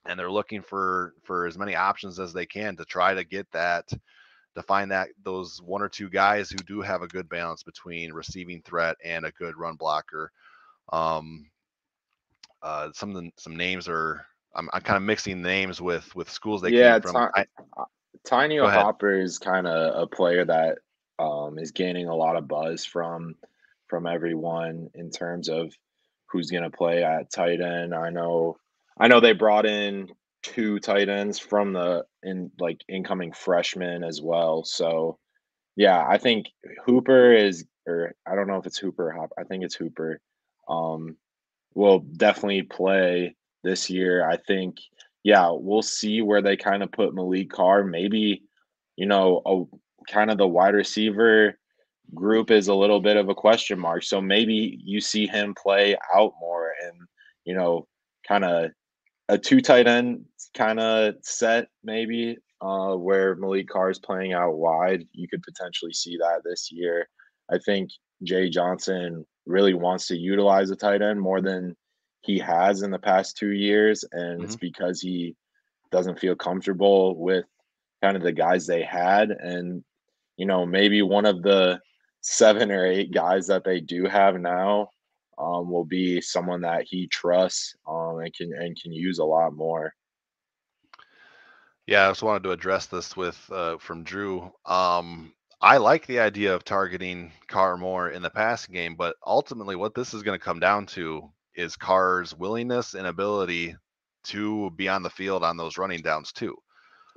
and they're looking for as many options as they can to try to get that to find that those one or two guys who do have a good balance between receiving threat and a good run blocker. Um, some names are I'm kind of mixing names with schools they came Yeah, from. Tiny Go ahead. Hopper is kind of a player that is gaining a lot of buzz from everyone in terms of who's going to play at tight end. I know they brought in two tight ends from the in like incoming freshmen as well. So yeah, I think Hooper is, or I don't know if it's Hooper or Hop. I think it's Hooper. Um, will definitely play this year. I think, yeah, we'll see where they kind of put Malik Carr. Maybe, kind of the wide receiver group is a little bit of a question mark. So maybe you see him play out more and, kind of a two tight end kind of set, maybe, where Malik Carr is playing out wide. You could potentially see that this year. I think Jay Johnson really wants to utilize a tight end more than he has in the past 2 years. And Hmm. it's because he doesn't feel comfortable with kind of the guys they had. And, maybe one of the 7 or 8 guys that they do have now will be someone that he trusts and can use a lot more. Yeah, I just wanted to address this with from Drew. I like the idea of targeting Carr more in the passing game, but ultimately, what this is going to come down to is Carr's willingness and ability to be on the field on those running downs too.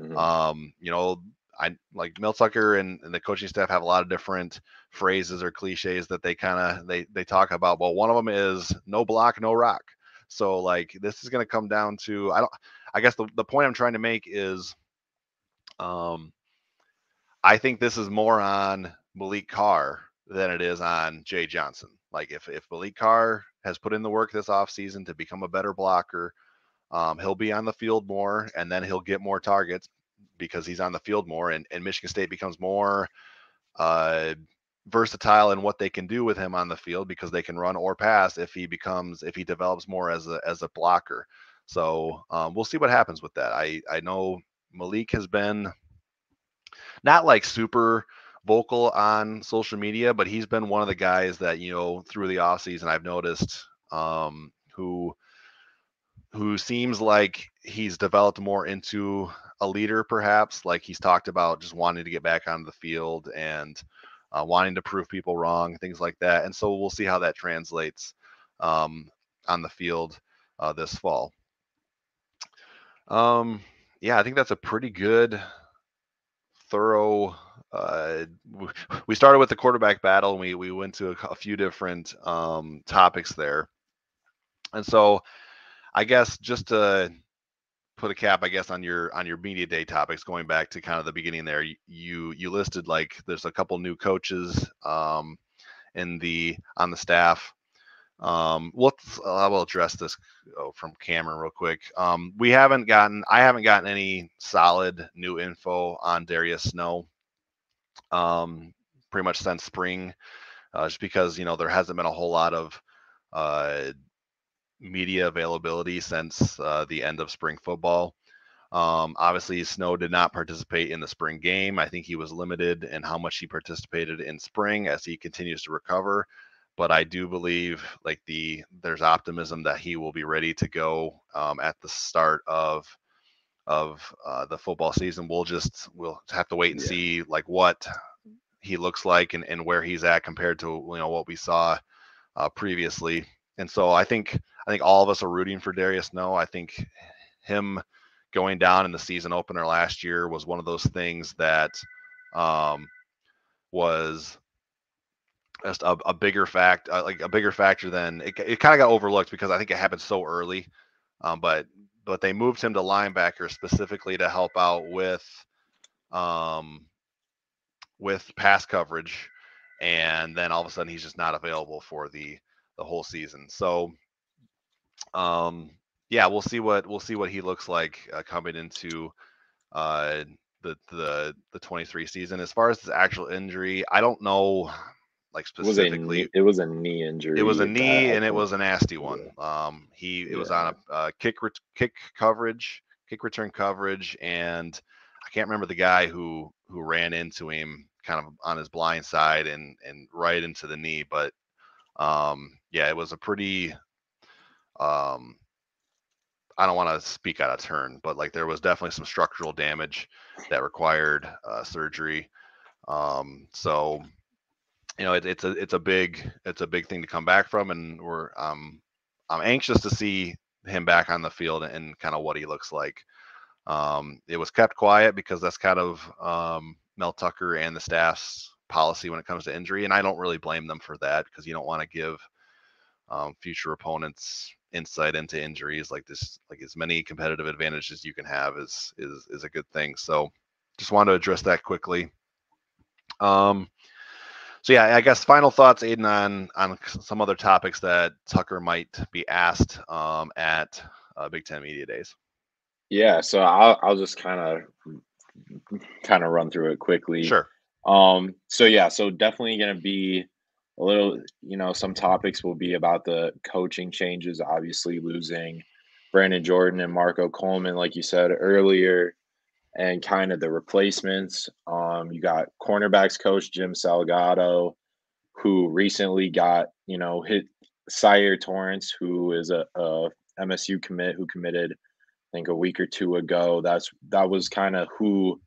Mhm. Um, you know, I like Mel Tucker and the coaching staff have a lot of different phrases or cliches that they kind of they talk about. Well, one of them is no block, no rock. So like this is going to come down to I guess the point I'm trying to make is um I think this is more on Malik Carr than it is on Jay Johnson. Like if Malik Carr has put in the work this offseason to become a better blocker, he'll be on the field more and then he'll get more targets because he's on the field more and Michigan State becomes more uh, versatile in what they can do with him on the field because they can run or pass if he develops more as a blocker. So we'll see what happens with that. I know Malik has been not like super vocal on social media, but he's been one of the guys that through the offseason I've noticed who seems like he's developed more into a leader, perhaps. Like he's talked about just wanting to get back onto the field and wanting to prove people wrong, things like that. And so we'll see how that translates um, on the field this fall. Um, yeah, I think that's a pretty good, thorough. Uh, we started with the quarterback battle, and we went to a few different topics there. And so I guess just to put a cap, I guess, on your media day topics, going back to kind of the beginning there, you listed like there's a couple new coaches in the on the staff. I will address this from Cameron real quick. I haven't gotten any solid new info on Darius Snow. Pretty much since spring, just because there hasn't been a whole lot of uh, media availability since the end of spring football. Obviously, Snow did not participate in the spring game. I think he was limited in how much he participated in spring as he continues to recover. But I do believe there's optimism that he will be ready to go at the start of the football season. We'll have to wait and Yeah. see like what he looks like and where he's at compared to what we saw previously. And so I think all of us are rooting for Darius Snow. I think him going down in the season opener last year was one of those things that um, was just a bigger like a bigger factor than it kind of got overlooked because I think it happened so early. But they moved him to linebacker specifically to help out um, with pass coverage, and then all of a sudden he's just not available for the whole season. So um, yeah, we'll see what he looks like coming into uh, the 23 season. As far as his actual injury, I don't know like specifically. It was a knee It was a injury that knee I and it think. was a nasty one. Yeah. It was on Yeah. a kick coverage, kick return coverage, and I can't remember the guy who ran into him kind of on his blind side and right into the knee. But yeah, it was a pretty um, I don't want to speak out of turn, but like there was definitely some structural damage that required surgery. So it's a big thing to come back from, and I'm anxious to see him back on the field and kind of what he looks like. It was kept quiet because that's kind of Mel Tucker and the staff's policy when it comes to injury, and I don't really blame them for that because you don't want to give future opponents insight into injuries, like this, like as many competitive advantages you can have is a good thing. So just wanted to address that quickly. So yeah, I guess final thoughts, Aiden, on some other topics that Tucker might be asked at Big Ten Media Days. Yeah, so I'll just kind of run through it quickly. Sure. So yeah, so definitely gonna be a little, some topics will be about the coaching changes, obviously losing Brandon Jordan and Marco Coleman, like you said earlier, and kind of the replacements. You got cornerbacks coach Jim Salgado, who recently got, hit Sire Torrance, who is a MSU commit who committed, I think, a week or two ago. That was kind of who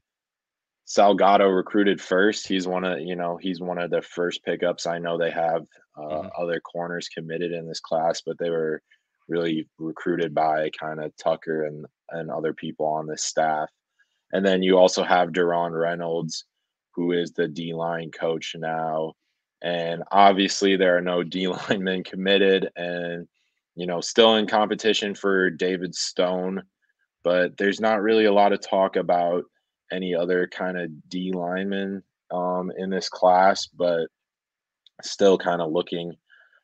Salgado recruited first. He's one of the first pickups. I know they have Hmm. other corners committed in this class, but they were really recruited by kind of Tucker and other people on this staff. And then you also have Deron Reynolds, who is the D line coach now. And obviously, there are no D linemen committed, and still in competition for David Stone, but there's not really a lot of talk about any other kind of D linemen in this class, but still kind of looking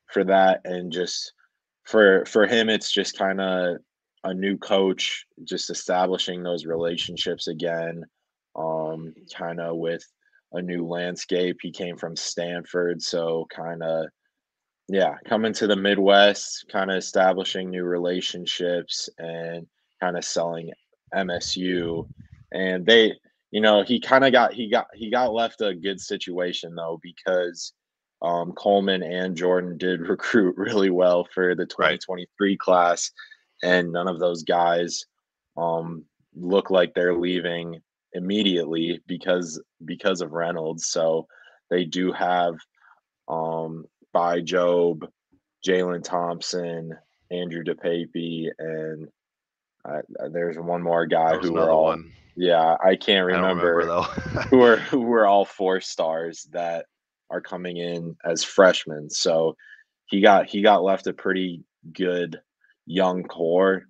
for that. And just for him, it's just kind of a new coach, just establishing those relationships again, kind of with a new landscape. He came from Stanford, so kind of, yeah, coming to the Midwest, kind of establishing new relationships and kind of selling MSU. And he kind of got left a good situation though, because Coleman and Jordan did recruit really well for the Right. 2023 class, and none of those guys um, look like they're leaving immediately because of Reynolds. So they do have By Job, Jalen Thompson, Andrew DePape, and there's one more guy There was who were another all, one. yeah, I can't I don't remember remember though. who were all 4 stars that are coming in as freshmen. So he got left a pretty good young core,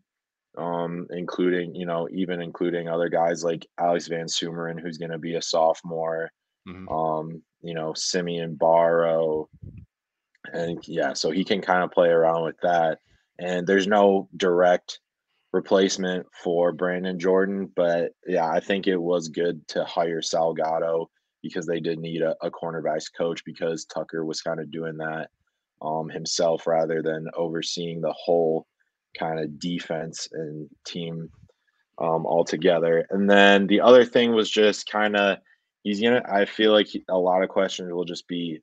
including, even including other guys like Alex Van Sumeren, who's going to be a sophomore, Hmm. Simeon Barrow, and yeah, so he can kind of play around with that. And there's no direct replacement for Brandon Jordan, but yeah, I think it was good to hire Salgado because they did need a cornerbacks coach, because Tucker was kind of doing that himself rather than overseeing the whole kind of defense and team altogether. And then the other thing was just kind of, I feel like a lot of questions will just be,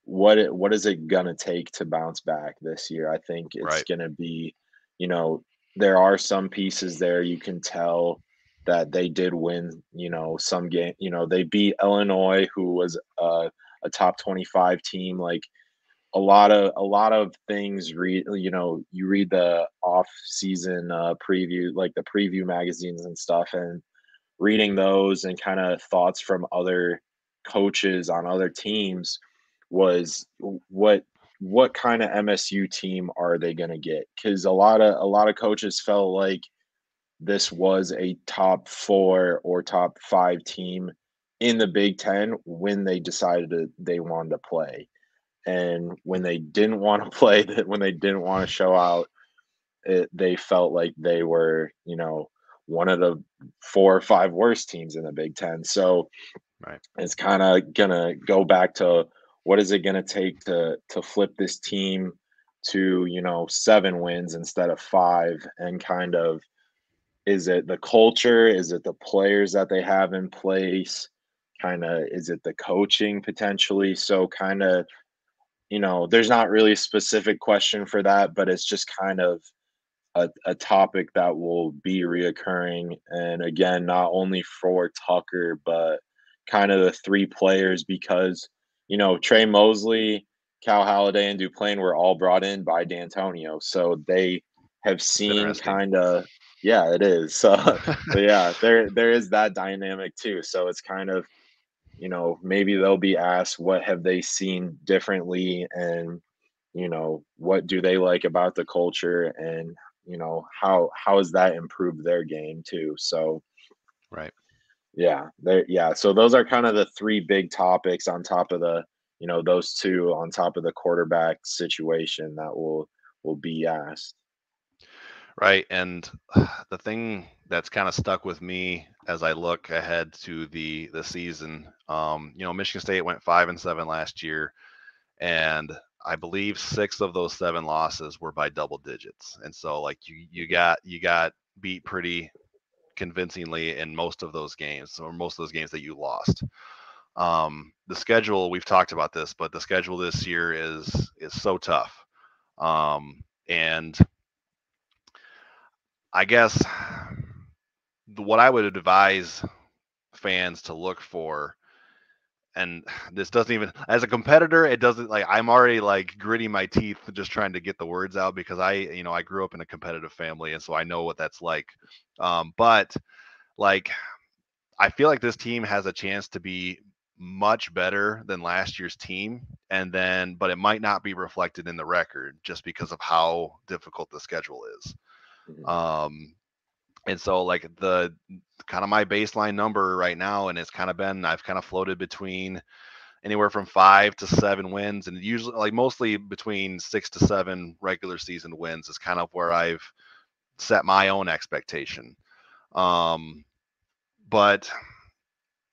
what is it gonna take to bounce back this year? I think it's Right. gonna be, you know, there are some pieces there you can tell that they did win, some game. They beat Illinois, who was a top 25 team. Like a lot of things you read the off season preview, like the preview magazines and stuff, and reading those and kind of thoughts from other coaches on other teams was, what kind of MSU team are they going to get? Because a lot of coaches felt like this was a top 4 or top 5 team in the Big Ten when they decided they wanted to play, and when they didn't want to play, that when they didn't want to show out, they felt like they were, one of the 4 or 5 worst teams in the Big Ten. So Right. it's kind of gonna go back to, what is it gonna take to flip this team to, 7 wins instead of 5, and kind of, is it the culture? Is it the players that they have in place? Kind of, is it the coaching potentially? So kind of, there's not really a specific question for that, but it's just kind of a topic that will be reoccurring. And again, not only for Tucker, but kind of the 3 players, because, Trey Mosley, Cal Halliday, and Duplain were all brought in by D'Antonio. So they have It's seen interesting. kind of, yeah, it is. So yeah, there is that dynamic too. So it's kind of, maybe they'll be asked what have they seen differently, and what do they like about the culture, and how has that improved their game too. So Right. yeah, so those are kind of the three big topics on top of those two on top of the quarterback situation that will be asked. Right. And the thing that's kind of stuck with me as I look ahead to the season, Michigan State went 5-7 last year, and I believe 6 of those 7 losses were by double digits. And so like you got beat pretty convincingly in most of those games, or most of those games that you lost. The schedule, we've talked about this, but the schedule this year is so tough. And I guess what I would advise fans to look for, and this doesn't even, as a competitor, it doesn't, like, I'm already like gritting my teeth just trying to get the words out, because I grew up in a competitive family, and so I know what that's like. But like, I feel like this team has a chance to be much better than last year's team, but it might not be reflected in the record just because of how difficult the schedule is. Mhm. Um, and so like the kind of my baseline number right now, and I've kind of floated between anywhere from 5 to 7 wins, and usually like mostly between 6 to 7 regular season wins is kind of where I've set my own expectation. Um, but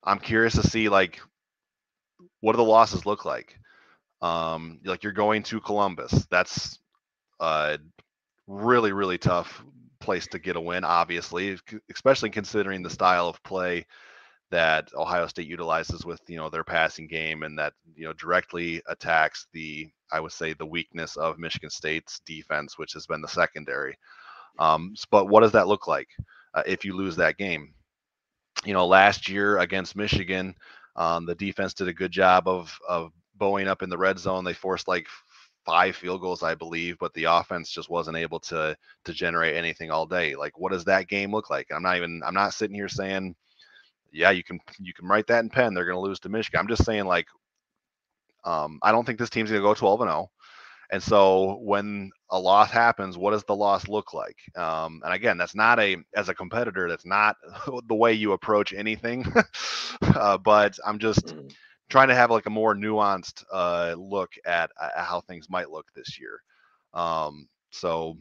I'm curious to see, like, what do the losses look like? Like, you're going to Columbus. That's a really, really tough place to get a win, obviously, especially considering the style of play that Ohio State utilizes with, their passing game, and that, directly attacks I would say, the weakness of Michigan State's defense, which has been the secondary. But what does that look like if you lose that game? Last year against Michigan, the defense did a good job of bowing up in the red zone. They forced like 5 field goals, I believe, but the offense just wasn't able to generate anything all day. Like, what does that game look like? I'm not sitting here saying, yeah, you can write that in pen, they're going to lose to Michigan. I'm just saying, like, I don't think this team's going to go 12-0. And so when a loss happens, what does the loss look like? And again, as a competitor, that's not the way you approach anything. But I'm just Mhm. trying to have like a more nuanced look at how things might look this year. So,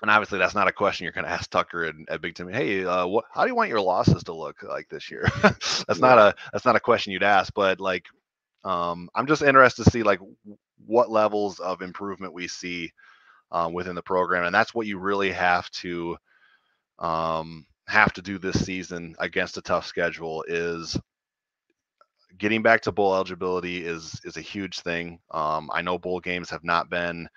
and obviously that's not a question you're going to ask Tucker at Big Ten. Hey, how do you want your losses to look like this year? Yeah. That's not a question you'd ask, but like, I'm just interested to see like what levels of improvement we see within the program, and that's what you really have to do this season against a tough schedule. Is getting back to bowl eligibility is a huge thing. I know bowl games have not been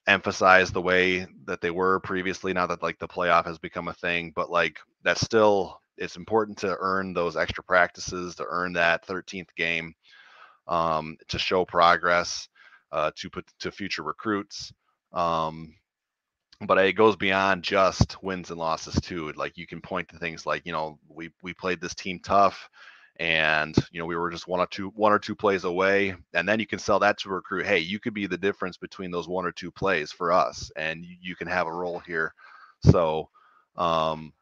emphasized the way that they were previously, now that like the playoff has become a thing, but like that's still, it's important to earn those extra practices, to earn that 13th game, to show progress, to put to future recruits. Um, but it goes beyond just wins and losses too. Like, you can point to things like, we played this team tough, and we were just one or two plays away, and then you can sell that to a recruit. Hey, you could be the difference between those one or two plays for us, and you can have a role here. So, um,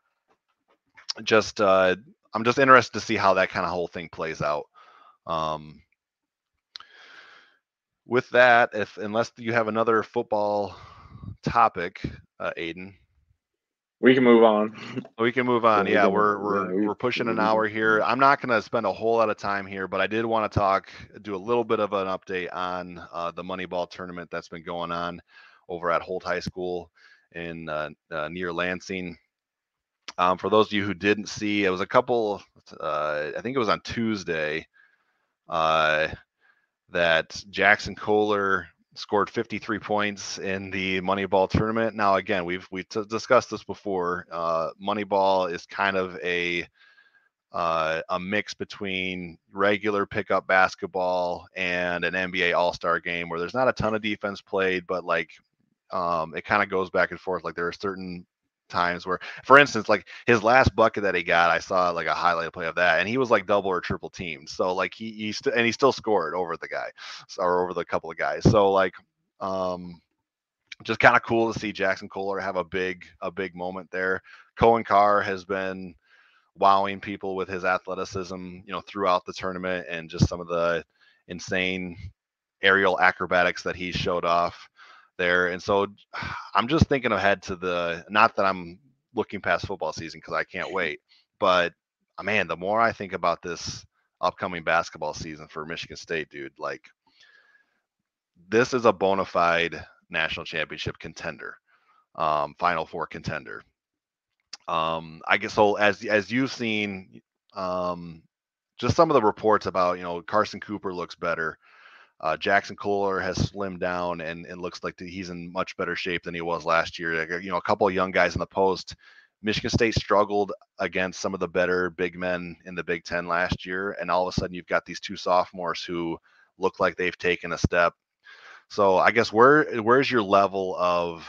just I'm just interested to see how that kind of whole thing plays out. Um, with that, if unless you have another football topic, Aiden, We can move on. we can move on. we Yeah, can we're yeah we're we're pushing an hour here. I'm not going to spend a whole lot of time here, but I did want to do a little bit of an update on the Moneyball tournament that's been going on over at Holt High School in near Lansing. For those of you who didn't see, it was a couple. I think it was on Tuesday. Uh, that Jackson Kohler scored 53 points in the Moneyball tournament. Now, again, we've discussed this before. Moneyball is kind of a mix between regular pickup basketball and an NBA All-Star game, where there's not a ton of defense played, but like, it kind of goes back and forth. Like, there are certain times where, for instance, like his last bucket that he got, I saw like a highlight play of that, and he was like double or triple teamed. So like he still scored over the guy, or over the couple of guys. So like, just kind of cool to see Jackson Kohler have a big moment there. Cohen Carr has been wowing people with his athleticism, throughout the tournament, and just some of the insane aerial acrobatics that he showed off there. And so I'm just thinking ahead to not that I'm looking past football season because I can't wait, but man, the more I think about this upcoming basketball season for Michigan State, dude, like this is a bona fide national championship contender, Final Four contender. I guess so. As you've seen, um, just some of the reports about, Carson Cooper looks better. Jackson Kohler has slimmed down and looks like he's in much better shape than he was last year. Like, a couple of young guys in the post. Michigan State struggled against some of the better big men in the Big Ten last year, and all of a sudden you've got these two sophomores who look like they've taken a step. So I guess where's your level of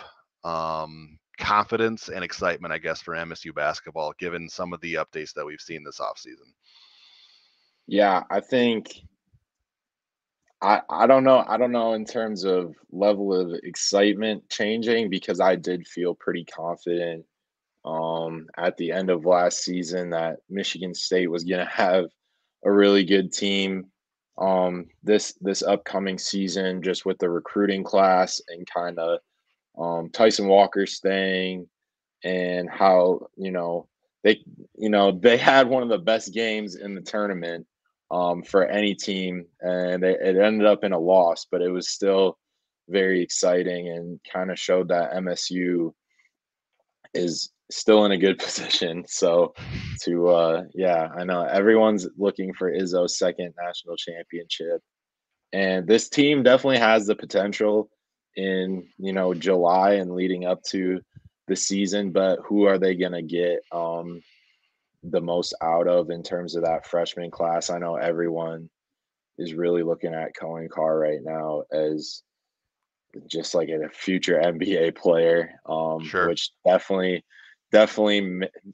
confidence and excitement, I guess, for MSU basketball, given some of the updates that we've seen this offseason? Yeah, I think I don't know. I don't know in terms of level of excitement changing because I did feel pretty confident at the end of last season that Michigan State was going to have a really good team this upcoming season, just with the recruiting class and kind of Tyson Walker staying, and how they had one of the best games in the tournament for any team, and it ended up in a loss, but it was still very exciting and kind of showed that MSU is still in a good position. So yeah, I know everyone's looking for Izzo's second national championship. And this team definitely has the potential in, July and leading up to the season, but who are they going to get the most out of in terms of that freshman class? I know everyone is really looking at Cohen Carr right now as just like a future NBA player, Sure. which definitely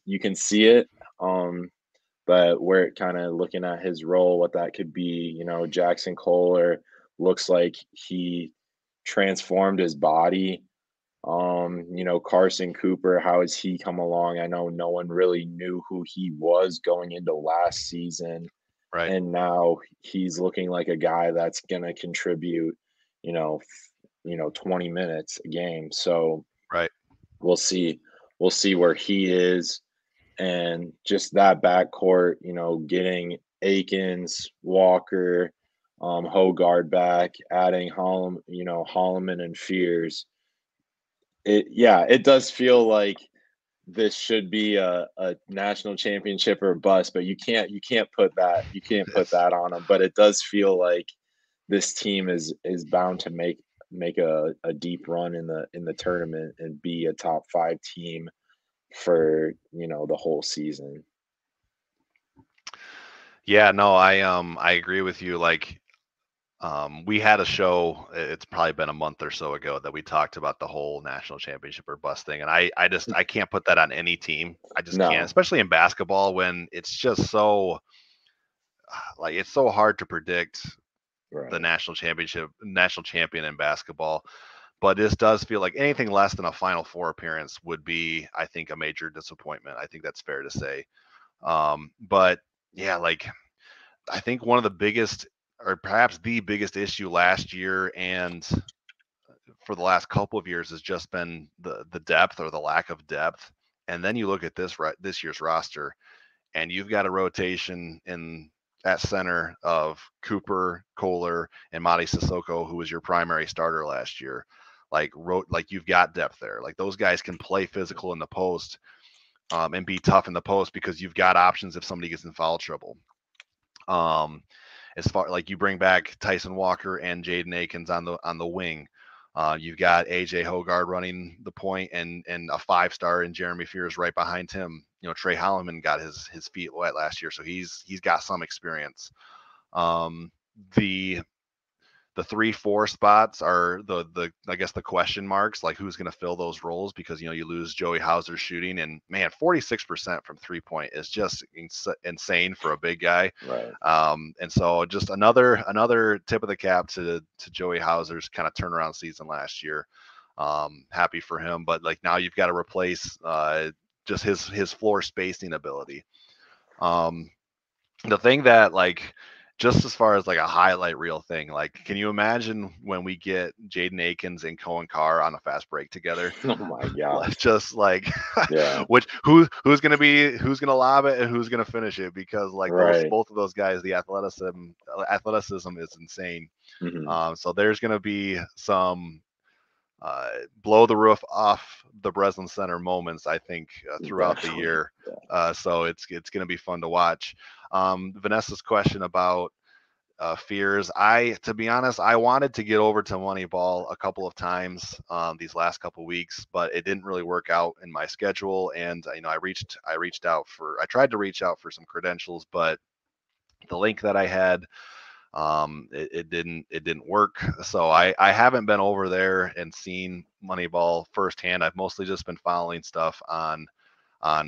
you can see it. But we're kind of looking at his role, what that could be. Jackson Kohler looks like he transformed his body. Carson Cooper, how has he come along? I know no one really knew who he was going into last season, Right. and now he's looking like a guy that's going to contribute, you know, 20 minutes a game. So Right. we'll see. We'll see where he is, and just that backcourt, getting Akins, Walker, Hogard back, adding Holloman and Fears. It does feel like this should be a national championship or bust, but you can't put that on them. But it does feel like this team is bound to make a deep run in the tournament and be a top 5 team for the whole season. Yeah, no, I agree with you. Like, we had a show, it's probably been a month or so ago, that we talked about the whole national championship or bust thing. And I can't put that on any team. I just can't, No, especially in basketball when it's just so, like, it's so hard to predict the right. national champion in basketball. But this does feel like anything less than a Final Four appearance would be, I think, a major disappointment. I think that's fair to say. But yeah, like, I think one of the biggest, or perhaps the biggest issue last year and for the last couple of years has just been the depth, or the lack of depth. And then you look at this year's roster, and you've got a rotation in at center of Cooper, Kohler, and Madi Sissoko, who was your primary starter last year. Like you've got depth there. Like those guys can play physical in the post, and be tough in the post because you've got options if somebody gets in foul trouble. Um, as far like you bring back Tyson Walker and Jaden Akins on the wing. You've got AJ Hogard running the point, and a 5-star in Jeremy Fears right behind him. Trey Holloman got his feet wet last year, so he's got some experience. Um, the the 3-4 spots are the I guess the question marks, like who's going to fill those roles, because you lose Joey Hauser's shooting, and man, 46% from 3-point is just insane for a big guy. Right. And so just another tip of the cap to Joey Hauser's kind of turnaround season last year. Happy for him, but like now you've got to replace just his floor spacing ability. The thing that, like, just as far as like a highlight reel thing, like, can you imagine when we get Jaden Akins and Cohen Carr on a fast break together? Oh my gosh. Just like, Yeah. who's gonna lob it and who's gonna finish it? Because like Right. both of those guys, the athleticism is insane. Mm-hmm. So there's gonna be some blow the roof off the Breslin Center moments, I think, throughout the Definitely. year. Yeah. So it's going to be fun to watch. Vanessa's question about fears. To be honest, I wanted to get over to Moneyball a couple of times these last couple of weeks, but it didn't really work out in my schedule. And I tried to reach out for some credentials, but the link that I had, it didn't work. So I haven't been over there and seen Moneyball firsthand. I've mostly just been following stuff on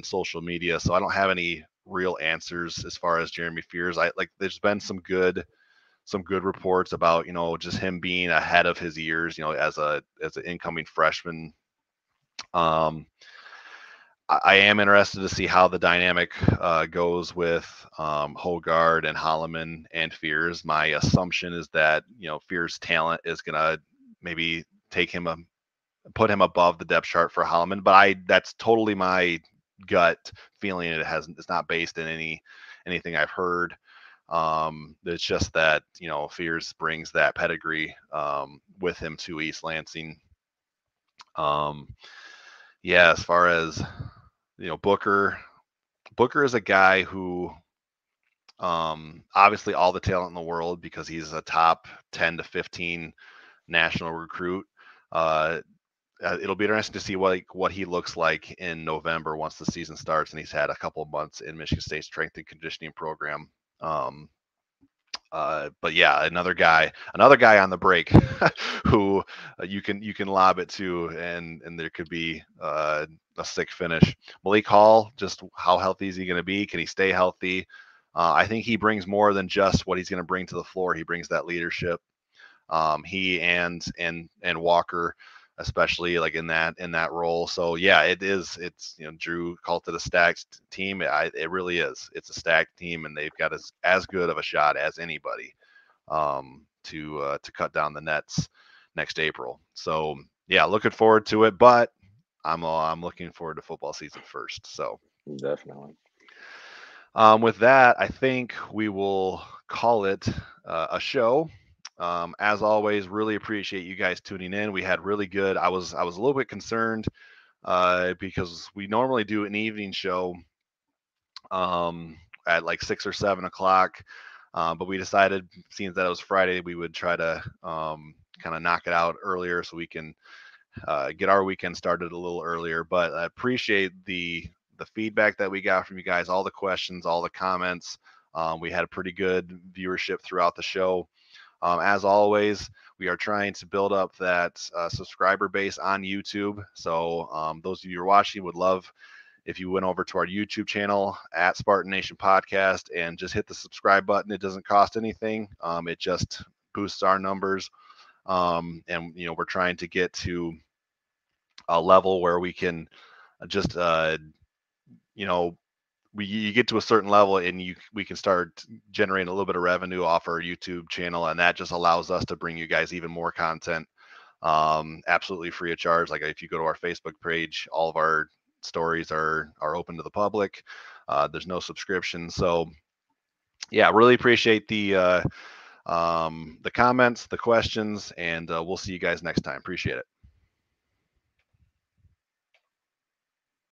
social media, so I don't have any real answers as far as Jeremy Fears. There's been some good reports about just him being ahead of his years, as an incoming freshman. I am interested to see how the dynamic goes with Hogard and Holloman and Fears. My assumption is that Fears' talent is gonna maybe put him above the depth chart for Holloman, but that's totally my gut feeling. It's not based in anything I've heard. It's just that Fears brings that pedigree with him to East Lansing. Yeah, as far as Booker is a guy who obviously all the talent in the world, because he's a top 10 to 15 national recruit. It'll be interesting to see what he looks like in November once the season starts and he's had a couple of months in Michigan State's strength and conditioning program. But yeah, another guy on the break who you can lob it to, and there could be a sick finish. Malik Hall, just how healthy is he going to be? Can he stay healthy? I think he brings more than just what he's going to bring to the floor. He brings that leadership. He and Walker, especially like in that role. So yeah, it's Drew called it a stacked team. It really is. It's a stacked team, and they've got as good of a shot as anybody to cut down the nets next April. So yeah, looking forward to it. But I'm looking forward to football season first. So Definitely. with that, I think we will call it a show. As always, really appreciate you guys tuning in. We had really good. I was a little bit concerned because we normally do an evening show at like 6 or 7 o'clock, but we decided, seeing that it was Friday, we would try to kind of knock it out earlier so we can get our weekend started a little earlier. But I appreciate the feedback that we got from you guys, all the questions, all the comments. We had a pretty good viewership throughout the show. As always, we are trying to build up that subscriber base on YouTube. So those of you who are watching, would love if you went over to our YouTube channel at Spartan Nation Podcast and just hit the subscribe button. It doesn't cost anything. It just boosts our numbers. And we're trying to get to a level where we can just you get to a certain level and we can start generating a little bit of revenue off our YouTube channel, and that just allows us to bring you guys even more content absolutely free of charge. Like if you go to our Facebook page, all of our stories are open to the public. There's no subscription. So yeah, really appreciate the comments, the questions, and we'll see you guys next time. Appreciate it.